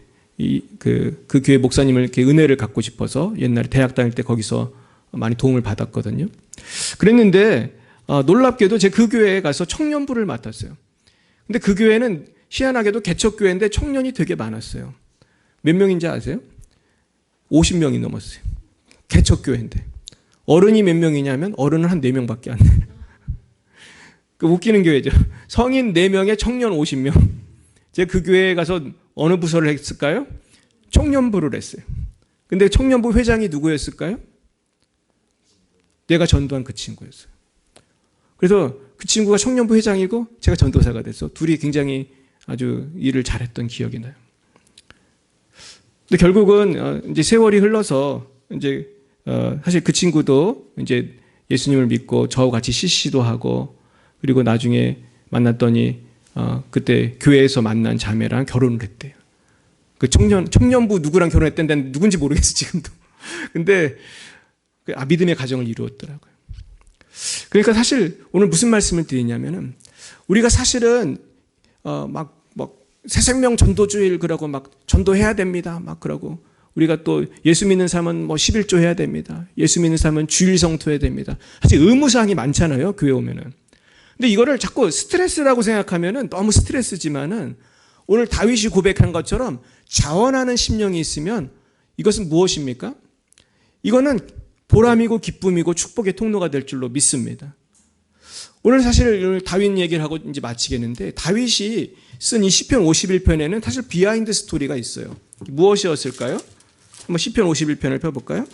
그 교회 목사님을 이렇게 은혜를 갖고 싶어서 옛날에 대학 다닐 때 거기서 많이 도움을 받았거든요. 그랬는데 놀랍게도 제가 그 교회에 가서 청년부를 맡았어요. 근데 그 교회는 희한하게도 개척교회인데 청년이 되게 많았어요. 몇 명인지 아세요? 50명이 넘었어요. 개척교회인데. 어른이 몇 명이냐면 어른은 한 4명밖에 안 돼요. 그 웃기는 교회죠. 성인 4명에 청년 50명. 제가 그 교회에 가서 어느 부서를 했을까요? 청년부를 했어요. 근데 청년부 회장이 누구였을까요? 내가 전도한 그 친구였어요. 그래서 그 친구가 청년부 회장이고 제가 전도사가 돼서 둘이 굉장히 아주 일을 잘했던 기억이 나요. 근데 결국은 이제 세월이 흘러서 이제 사실 그 친구도 이제 예수님을 믿고 저와 같이 CC도 하고 그리고 나중에 만났더니 그때 교회에서 만난 자매랑 결혼을 했대요. 그 청년부 누구랑 결혼했다는데 누군지 모르겠어 지금도. 근데 믿음의 가정을 이루었더라고요. 그러니까 사실 오늘 무슨 말씀을 드리냐면은 우리가 사실은 막 새생명 전도주일 그러고 막 전도해야 됩니다. 막 그러고 우리가 또 예수 믿는 사람은 뭐 11조 해야 됩니다. 예수 믿는 사람은 주일 성토해야 됩니다. 사실 의무사항이 많잖아요. 교회 오면은. 근데 이거를 자꾸 스트레스라고 생각하면은 너무 스트레스지만은 오늘 다윗이 고백한 것처럼 자원하는 심령이 있으면 이것은 무엇입니까? 이거는 보람이고 기쁨이고 축복의 통로가 될 줄로 믿습니다. 오늘 사실 다윗 얘기를 하고 이제 마치겠는데 다윗이 쓴 이 시편 51편에는 사실 비하인드 스토리가 있어요. 무엇이었을까요? 한번 시편 51편을 펴볼까요?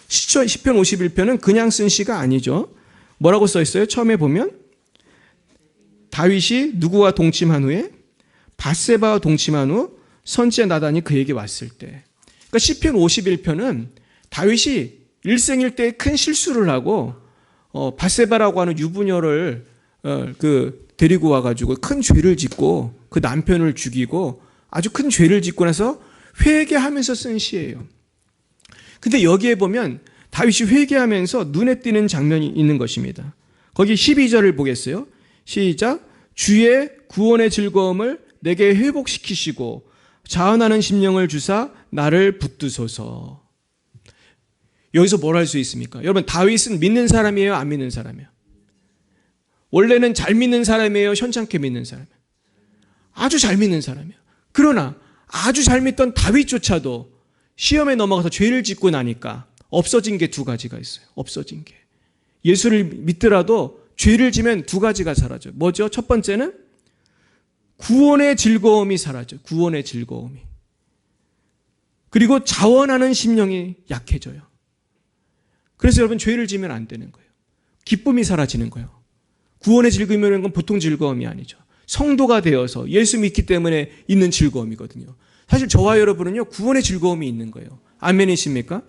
시편 51편은 그냥 쓴 시가 아니죠. 뭐라고 써 있어요? 처음에 보면 다윗이 누구와 동침한 후에 밧세바와 동침한 후 선지자 나단이 그에게 왔을 때. 그러니까 시편 51편은 다윗이 일생일대에 큰 실수를 하고 밧세바라고 하는 유부녀를 데리고 와가지고 큰 죄를 짓고 그 남편을 죽이고 아주 큰 죄를 짓고 나서 회개하면서 쓴 시예요. 근데 여기에 보면 다윗이 회개하면서 눈에 띄는 장면이 있는 것입니다. 거기 12절을 보겠어요. 시작. 주의 구원의 즐거움을 내게 회복시키시고 자원하는 심령을 주사 나를 붙드소서. 여기서 뭘 할 수 있습니까? 여러분 다윗은 믿는 사람이에요? 안 믿는 사람이에요? 원래는 잘 믿는 사람이에요? 현찮게 믿는 사람이에요? 아주 잘 믿는 사람이에요. 그러나 아주 잘 믿던 다윗조차도 시험에 넘어가서 죄를 짓고 나니까 없어진 게 두 가지가 있어요. 없어진 게. 예수를 믿더라도 죄를 지면 두 가지가 사라져요. 뭐죠? 첫 번째는 구원의 즐거움이 사라져요. 구원의 즐거움이. 그리고 자원하는 심령이 약해져요. 그래서 여러분 죄를 지면 안 되는 거예요. 기쁨이 사라지는 거예요. 구원의 즐거움이라는 건 보통 즐거움이 아니죠. 성도가 되어서 예수 믿기 때문에 있는 즐거움이거든요. 사실 저와 여러분은요 구원의 즐거움이 있는 거예요. 아멘이십니까?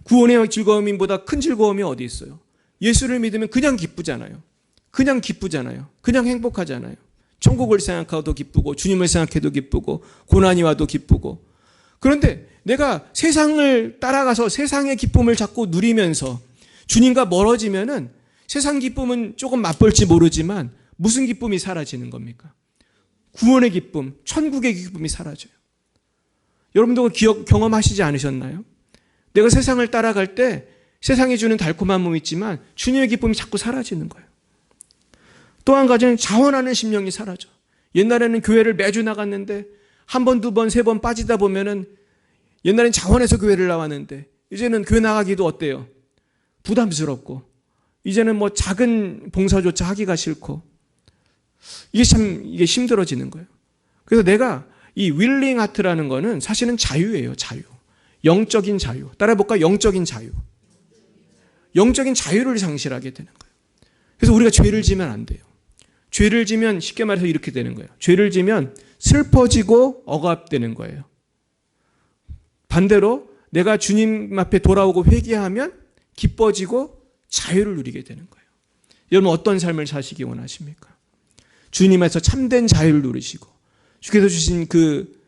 구원의 즐거움보다 큰 즐거움이 어디 있어요? 예수를 믿으면 그냥 기쁘잖아요. 그냥 기쁘잖아요. 그냥 행복하잖아요. 천국을 생각해도 기쁘고 주님을 생각해도 기쁘고 고난이 와도 기쁘고. 그런데 내가 세상을 따라가서 세상의 기쁨을 자꾸 누리면서 주님과 멀어지면은 세상 기쁨은 조금 맛볼지 모르지만 무슨 기쁨이 사라지는 겁니까? 구원의 기쁨, 천국의 기쁨이 사라져요. 여러분도 경험하시지 않으셨나요? 내가 세상을 따라갈 때 세상이 주는 달콤함은 있지만 주님의 기쁨이 자꾸 사라지는 거예요. 또 한 가지는 자원하는 심령이 사라져. 옛날에는 교회를 매주 나갔는데 한 번, 두 번, 세 번 빠지다 보면은 옛날엔 자원해서 교회를 나왔는데 이제는 교회 나가기도 어때요? 부담스럽고 이제는 뭐 작은 봉사조차 하기가 싫고 이게 힘들어지는 거예요. 그래서 내가 이 윌링 하트라는 거는 사실은 자유예요. 자유. 영적인 자유. 따라해볼까? 영적인 자유. 영적인 자유를 상실하게 되는 거예요. 그래서 우리가 죄를 지면 안 돼요. 죄를 지면 쉽게 말해서 이렇게 되는 거예요. 죄를 지면 슬퍼지고 억압되는 거예요. 반대로 내가 주님 앞에 돌아오고 회개하면 기뻐지고 자유를 누리게 되는 거예요. 여러분 어떤 삶을 사시기 원하십니까? 주님에서 참된 자유를 누리시고 주께서 주신 그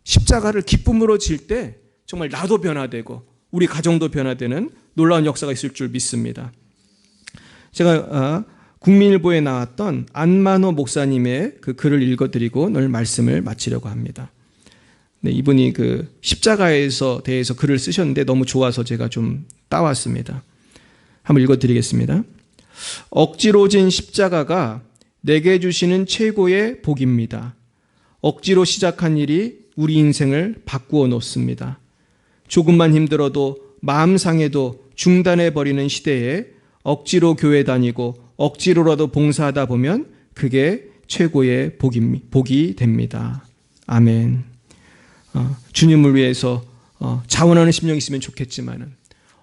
십자가를 기쁨으로 질 때 정말 나도 변화되고 우리 가정도 변화되는 놀라운 역사가 있을 줄 믿습니다. 제가 국민일보에 나왔던 안만호 목사님의 그 글을 읽어드리고 오늘 말씀을 마치려고 합니다. 네, 이분이 그 십자가에서 대해서 글을 쓰셨는데 너무 좋아서 제가 좀 따왔습니다. 한번 읽어드리겠습니다. 억지로 진 십자가가 내게 주시는 최고의 복입니다. 억지로 시작한 일이 우리 인생을 바꾸어 놓습니다. 조금만 힘들어도 마음 상해도 중단해버리는 시대에 억지로 교회 다니고 억지로라도 봉사하다 보면 그게 최고의 복이 됩니다. 아멘. 주님을 위해서 자원하는 심령이 있으면 좋겠지만은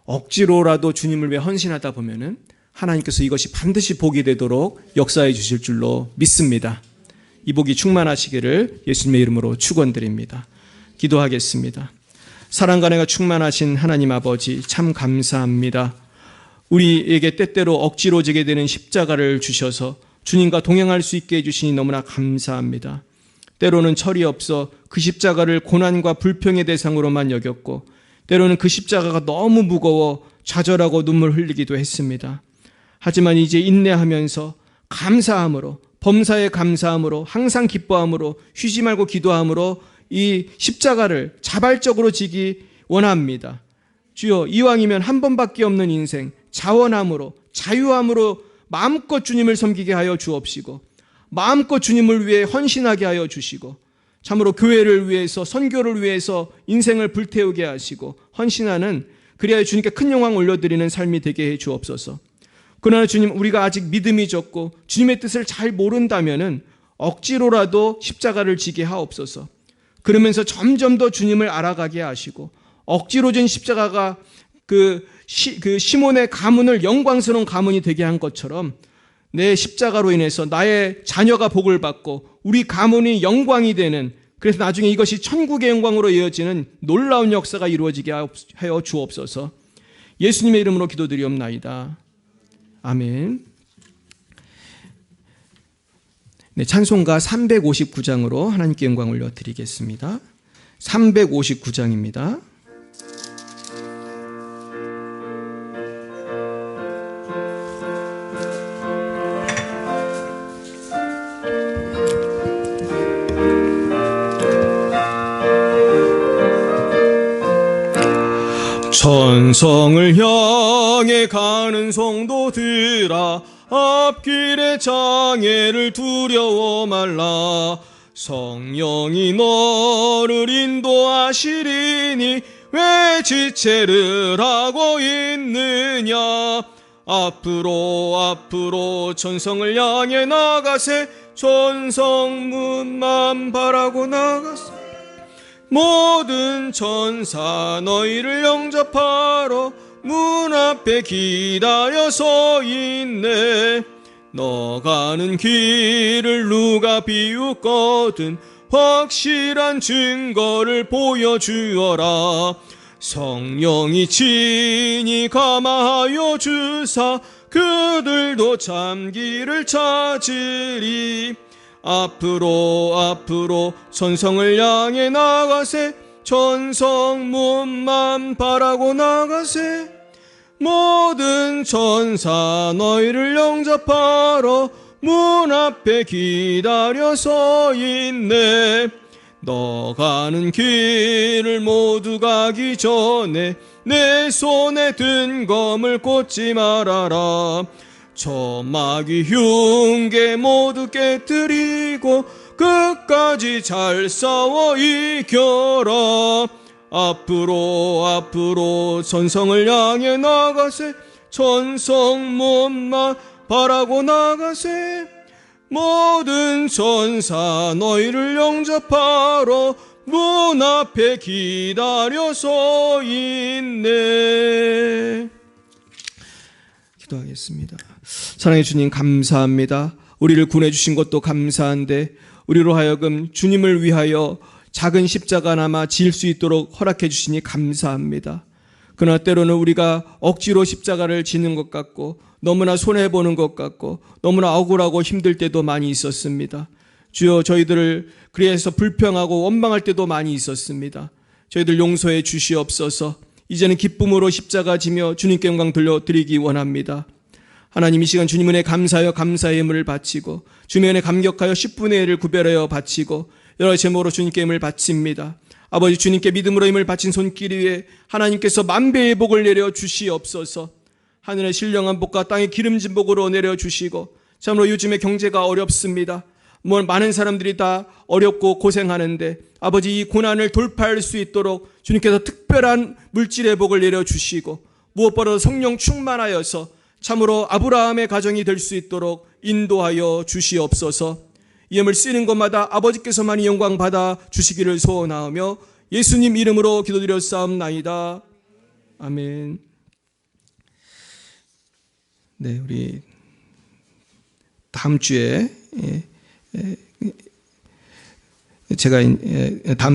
억지로라도 주님을 위해 헌신하다 보면은 하나님께서 이것이 반드시 복이 되도록 역사해 주실 줄로 믿습니다. 이 복이 충만하시기를 예수님의 이름으로 축원드립니다. 기도하겠습니다. 사랑과 은혜가 충만하신 하나님 아버지 참 감사합니다. 우리에게 때때로 억지로 지게 되는 십자가를 주셔서 주님과 동행할 수 있게 해주시니 너무나 감사합니다. 때로는 철이 없어 그 십자가를 고난과 불평의 대상으로만 여겼고, 때로는 그 십자가가 너무 무거워 좌절하고 눈물 흘리기도 했습니다. 하지만 이제 인내하면서 감사함으로, 범사에 감사함으로, 항상 기뻐함으로, 쉬지 말고 기도함으로 이 십자가를 자발적으로 지기 원합니다. 주여, 이왕이면 한 번밖에 없는 인생, 자원함으로, 자유함으로 마음껏 주님을 섬기게 하여 주옵시고, 마음껏 주님을 위해 헌신하게 하여 주시고, 참으로 교회를 위해서, 선교를 위해서 인생을 불태우게 하시고 헌신하는, 그리하여 주님께 큰 영광 올려드리는 삶이 되게 해 주옵소서. 그러나 주님, 우리가 아직 믿음이 적고 주님의 뜻을 잘 모른다면은 억지로라도 십자가를 지게 하옵소서. 그러면서 점점 더 주님을 알아가게 하시고, 억지로 진 십자가가 그 시몬의 가문을 영광스러운 가문이 되게 한 것처럼 내 십자가로 인해서 나의 자녀가 복을 받고 우리 가문이 영광이 되는, 그래서 나중에 이것이 천국의 영광으로 이어지는 놀라운 역사가 이루어지게 하여 주옵소서. 예수님의 이름으로 기도드리옵나이다. 아멘. 네, 찬송가 359장으로 하나님께 영광 올려드리겠습니다. 359장입니다. 천성을 향해 가는 성도들아, 앞길의 장애를 두려워 말라. 성령이 너를 인도하시리니 왜 지체를 하고 있느냐. 앞으로 천성을 향해 나가세. 천성문만 바라고 나가세. 모든 천사 너희를 영접하러 문 앞에 기다려 서 있네. 너 가는 길을 누가 비웃거든 확실한 증거를 보여주어라. 성령이 친히 감화하여 주사 그들도 참 길을 찾으리. 앞으로 천성을 향해 나가세. 천성문만 바라고 나가세. 모든 천사 너희를 영접하러 문 앞에 기다려 서 있네. 너 가는 길을 모두 가기 전에 내 손에 든 검을 꽂지 말아라. 저 마귀 흉계 모두 깨뜨리고 끝까지 잘 싸워 이겨라. 앞으로 천성을 향해 나가세. 천성문만 바라고 나가세. 모든 천사 너희를 영접하러 문 앞에 기다려 서 있네. 기도하겠습니다. 사랑해 주님, 감사합니다. 우리를 구원해주신 것도 감사한데 우리로 하여금 주님을 위하여 작은 십자가나마 지을 수 있도록 허락해 주시니 감사합니다. 그러나 때로는 우리가 억지로 십자가를 지는 것 같고 너무나 손해보는 것 같고 너무나 억울하고 힘들 때도 많이 있었습니다. 주여, 저희들을 그래서 불평하고 원망할 때도 많이 있었습니다. 저희들 용서해 주시옵소서. 이제는 기쁨으로 십자가 지며 주님께 영광 돌려드리기 원합니다. 하나님, 이 시간 주님 은혜 감사하여 감사의 예물을 바치고 주님의 은혜 감격하여 10분의 1을 구별하여 바치고 여러 제목으로 주님께 힘을 바칩니다. 아버지, 주님께 믿음으로 힘을 바친 손길 위에 하나님께서 만배의 복을 내려 주시옵소서. 하늘의 신령한 복과 땅의 기름진 복으로 내려 주시고, 참으로 요즘에 경제가 어렵습니다. 많은 사람들이 다 어렵고 고생하는데 아버지, 이 고난을 돌파할 수 있도록 주님께서 특별한 물질의 복을 내려 주시고 무엇보다도 성령 충만하여서 참으로 아브라함의 가정이 될 수 있도록 인도하여 주시옵소서. 이 예물 쓰는 것마다 아버지께서만이 영광 받아 주시기를 소원하며 예수님 이름으로 기도드렸사옵나이다. 아멘. 네, 우리 다음 주에 제가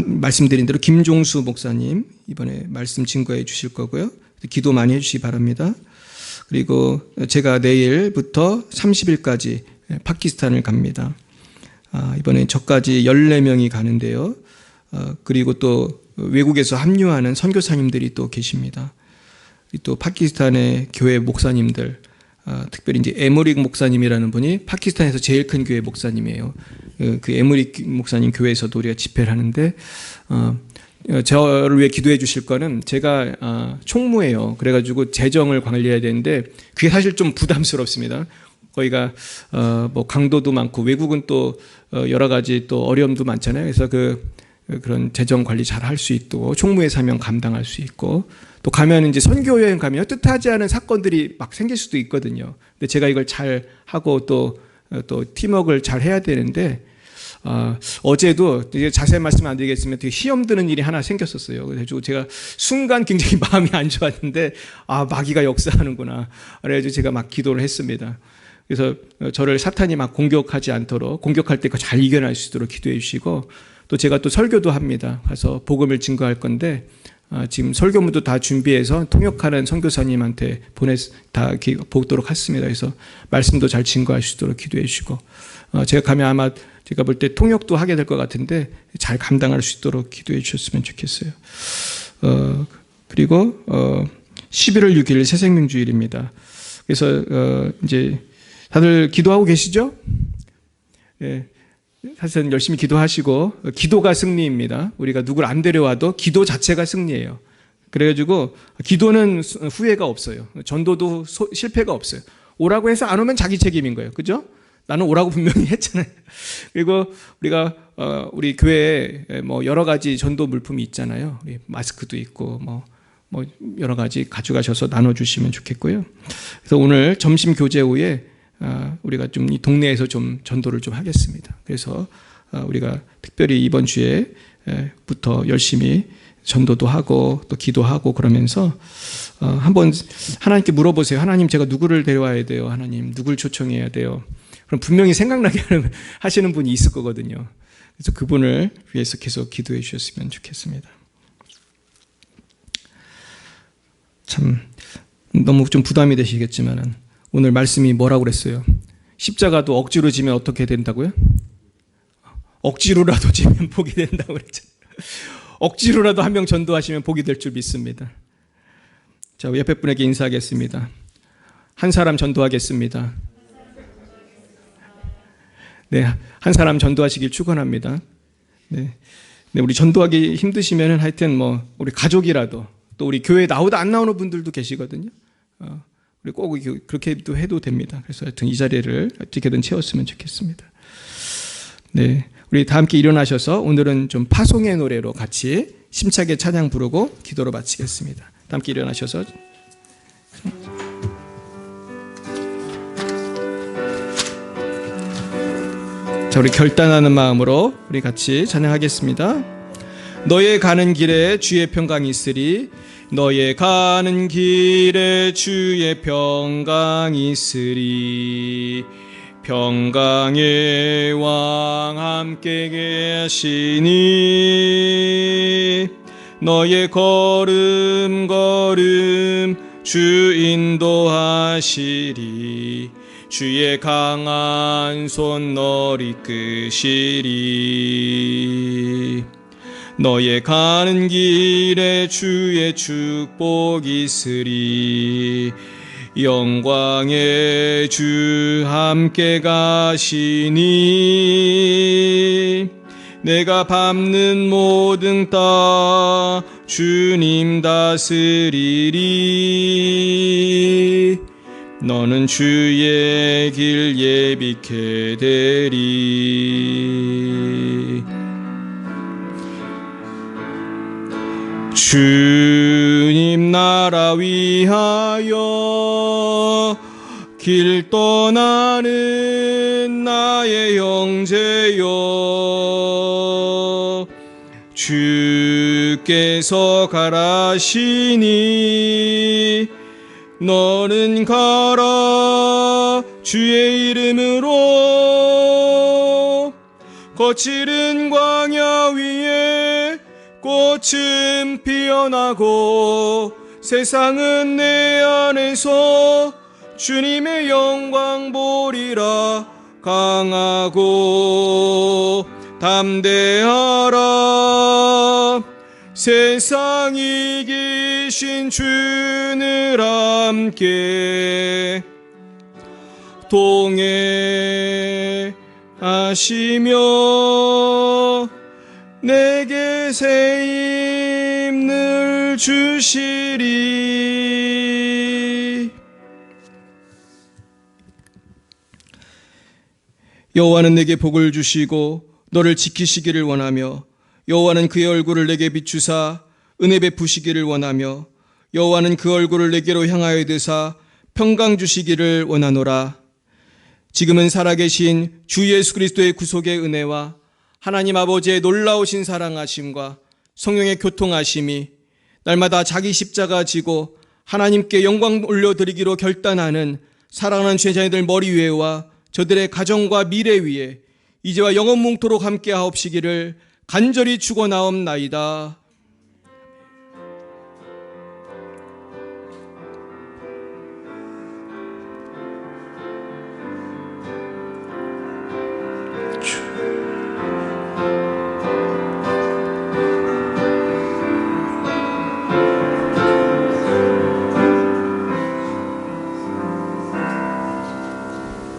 말씀드린 대로 김종수 목사님 이번에 말씀 증거해 주실 거고요. 기도 많이 해 주시기 바랍니다. 그리고 제가 내일부터 30일까지 파키스탄을 갑니다. 이번에 저까지 14명이 가는데요. 그리고 또 외국에서 합류하는 선교사님들이 또 계십니다. 또 파키스탄의 교회 목사님들, 특별히 이제 에머릭 목사님이라는 분이 파키스탄에서 제일 큰 교회 목사님이에요. 그 에머릭 목사님 교회에서도 우리가 집회를 하는데, 저를 위해 기도해 주실 거는 제가 총무예요. 그래가지고 재정을 관리해야 되는데 그게 사실 좀 부담스럽습니다. 거기가 뭐 강도도 많고 외국은 또 여러 가지 또 어려움도 많잖아요. 그래서 그런 재정 관리 잘 할 수 있고 총무의 사명 감당할 수 있고 또 가면 이제 선교 여행 가면 뜻하지 않은 사건들이 막 생길 수도 있거든요. 근데 제가 이걸 잘 하고 또 팀워크를 잘 해야 되는데 어제도 이제 자세히 말씀 안 드리겠지만 되게 시험 드는 일이 하나 생겼었어요. 그래가지고 제가 순간 굉장히 마음이 안 좋았는데 마귀가 역사하는구나. 그래가지고 제가 막 기도를 했습니다. 그래서 저를 사탄이 막 공격하지 않도록 공격할 때 잘 이겨낼 수 있도록 기도해 주시고 또 제가 또 설교도 합니다. 가서 복음을 증거할 건데 지금 설교문도 다 준비해서 통역하는 선교사님한테 다 보도록 했습니다. 그래서 말씀도 잘 증거할 수 있도록 기도해 주시고 제가 가면 아마 제가 볼 때 통역도 하게 될 것 같은데 잘 감당할 수 있도록 기도해 주셨으면 좋겠어요. 그리고 11월 6일 새생명주일입니다. 그래서 이제 다들 기도하고 계시죠? 예. 사실은 열심히 기도하시고 기도가 승리입니다. 우리가 누굴 안 데려와도 기도 자체가 승리예요. 그래가지고 기도는 후회가 없어요. 전도도 실패가 없어요. 오라고 해서 안 오면 자기 책임인 거예요. 그죠? 나는 오라고 분명히 했잖아요. 그리고 우리가 우리 교회에 뭐 여러 가지 전도 물품이 있잖아요. 마스크도 있고 뭐 여러 가지 가져가셔서 나눠주시면 좋겠고요. 그래서 오늘 점심 교제 후에 우리가 좀 이 동네에서 좀 전도를 좀 하겠습니다. 그래서 우리가 특별히 이번 주에부터 열심히 전도도 하고 또 기도하고 그러면서 한번 하나님께 물어보세요. 하나님, 제가 누구를 데려와야 돼요? 하나님, 누굴 초청해야 돼요? 그럼 분명히 생각나게 하시는 분이 있을 거거든요. 그래서 그분을 위해서 계속 기도해 주셨으면 좋겠습니다. 참 너무 좀 부담이 되시겠지만은 오늘 말씀이 뭐라고 그랬어요? 십자가도 억지로 지면 어떻게 된다고요? 억지로라도 지면 복이 된다고 그랬잖아요. 억지로라도 한 명 전도하시면 복이 될 줄 믿습니다. 자, 옆에 분에게 인사하겠습니다. 한 사람 전도하겠습니다. 네, 한 사람 전도하시길 축원합니다. 네, 우리 전도하기 힘드시면은 하여튼 뭐 우리 가족이라도 또 우리 교회 나오다 안 나오는 분들도 계시거든요. 그리고 꼭 그렇게 해도 됩니다. 그래서 하여튼 이 자리를 어떻게든 채웠으면 좋겠습니다. 네, 우리 다 함께 일어나셔서 오늘은 좀 파송의 노래로 같이 심차게 찬양 부르고 기도로 마치겠습니다. 다 함께 일어나셔서 자, 우리 결단하는 마음으로 우리 같이 찬양하겠습니다. 너의 가는 길에 주의 평강이 있으리. 너의 가는 길에 주의 평강이 있으리. 평강의 왕 함께 계시니 너의 걸음 주 인도하시리. 주의 강한 손 널 이끄시리. 너의 가는 길에 주의 축복이 있으리. 영광의 주 함께 가시니 내가 밟는 모든 땅 주님 다스리리. 너는 주의 길 예비케 되리. 주님 나라 위하여 길 떠나는 나의 형제여, 주께서 가라시니 너는 가라. 주의 이름으로 거칠은 광야 위에 꽃은 피어나고 세상은 내 안에서 주님의 영광 보리라. 강하고 담대하라. 세상 이기신 주를 함께 동행하시며 내게 새 힘을 주시리. 여호와는 내게 복을 주시고 너를 지키시기를 원하며 여호와는 그의 얼굴을 내게 비추사 은혜 베푸시기를 원하며 여호와는 그 얼굴을 내게로 향하여 드사 평강 주시기를 원하노라. 지금은 살아계신 주 예수 그리스도의 구속의 은혜와 하나님 아버지의 놀라우신 사랑하심과 성령의 교통하심이 날마다 자기 십자가 지고 하나님께 영광 올려드리기로 결단하는 사랑하는 제자들 머리 위에와 저들의 가정과 미래 위에 이제와 영원뭉토록 함께 하옵시기를 간절히 축원하옵나이다.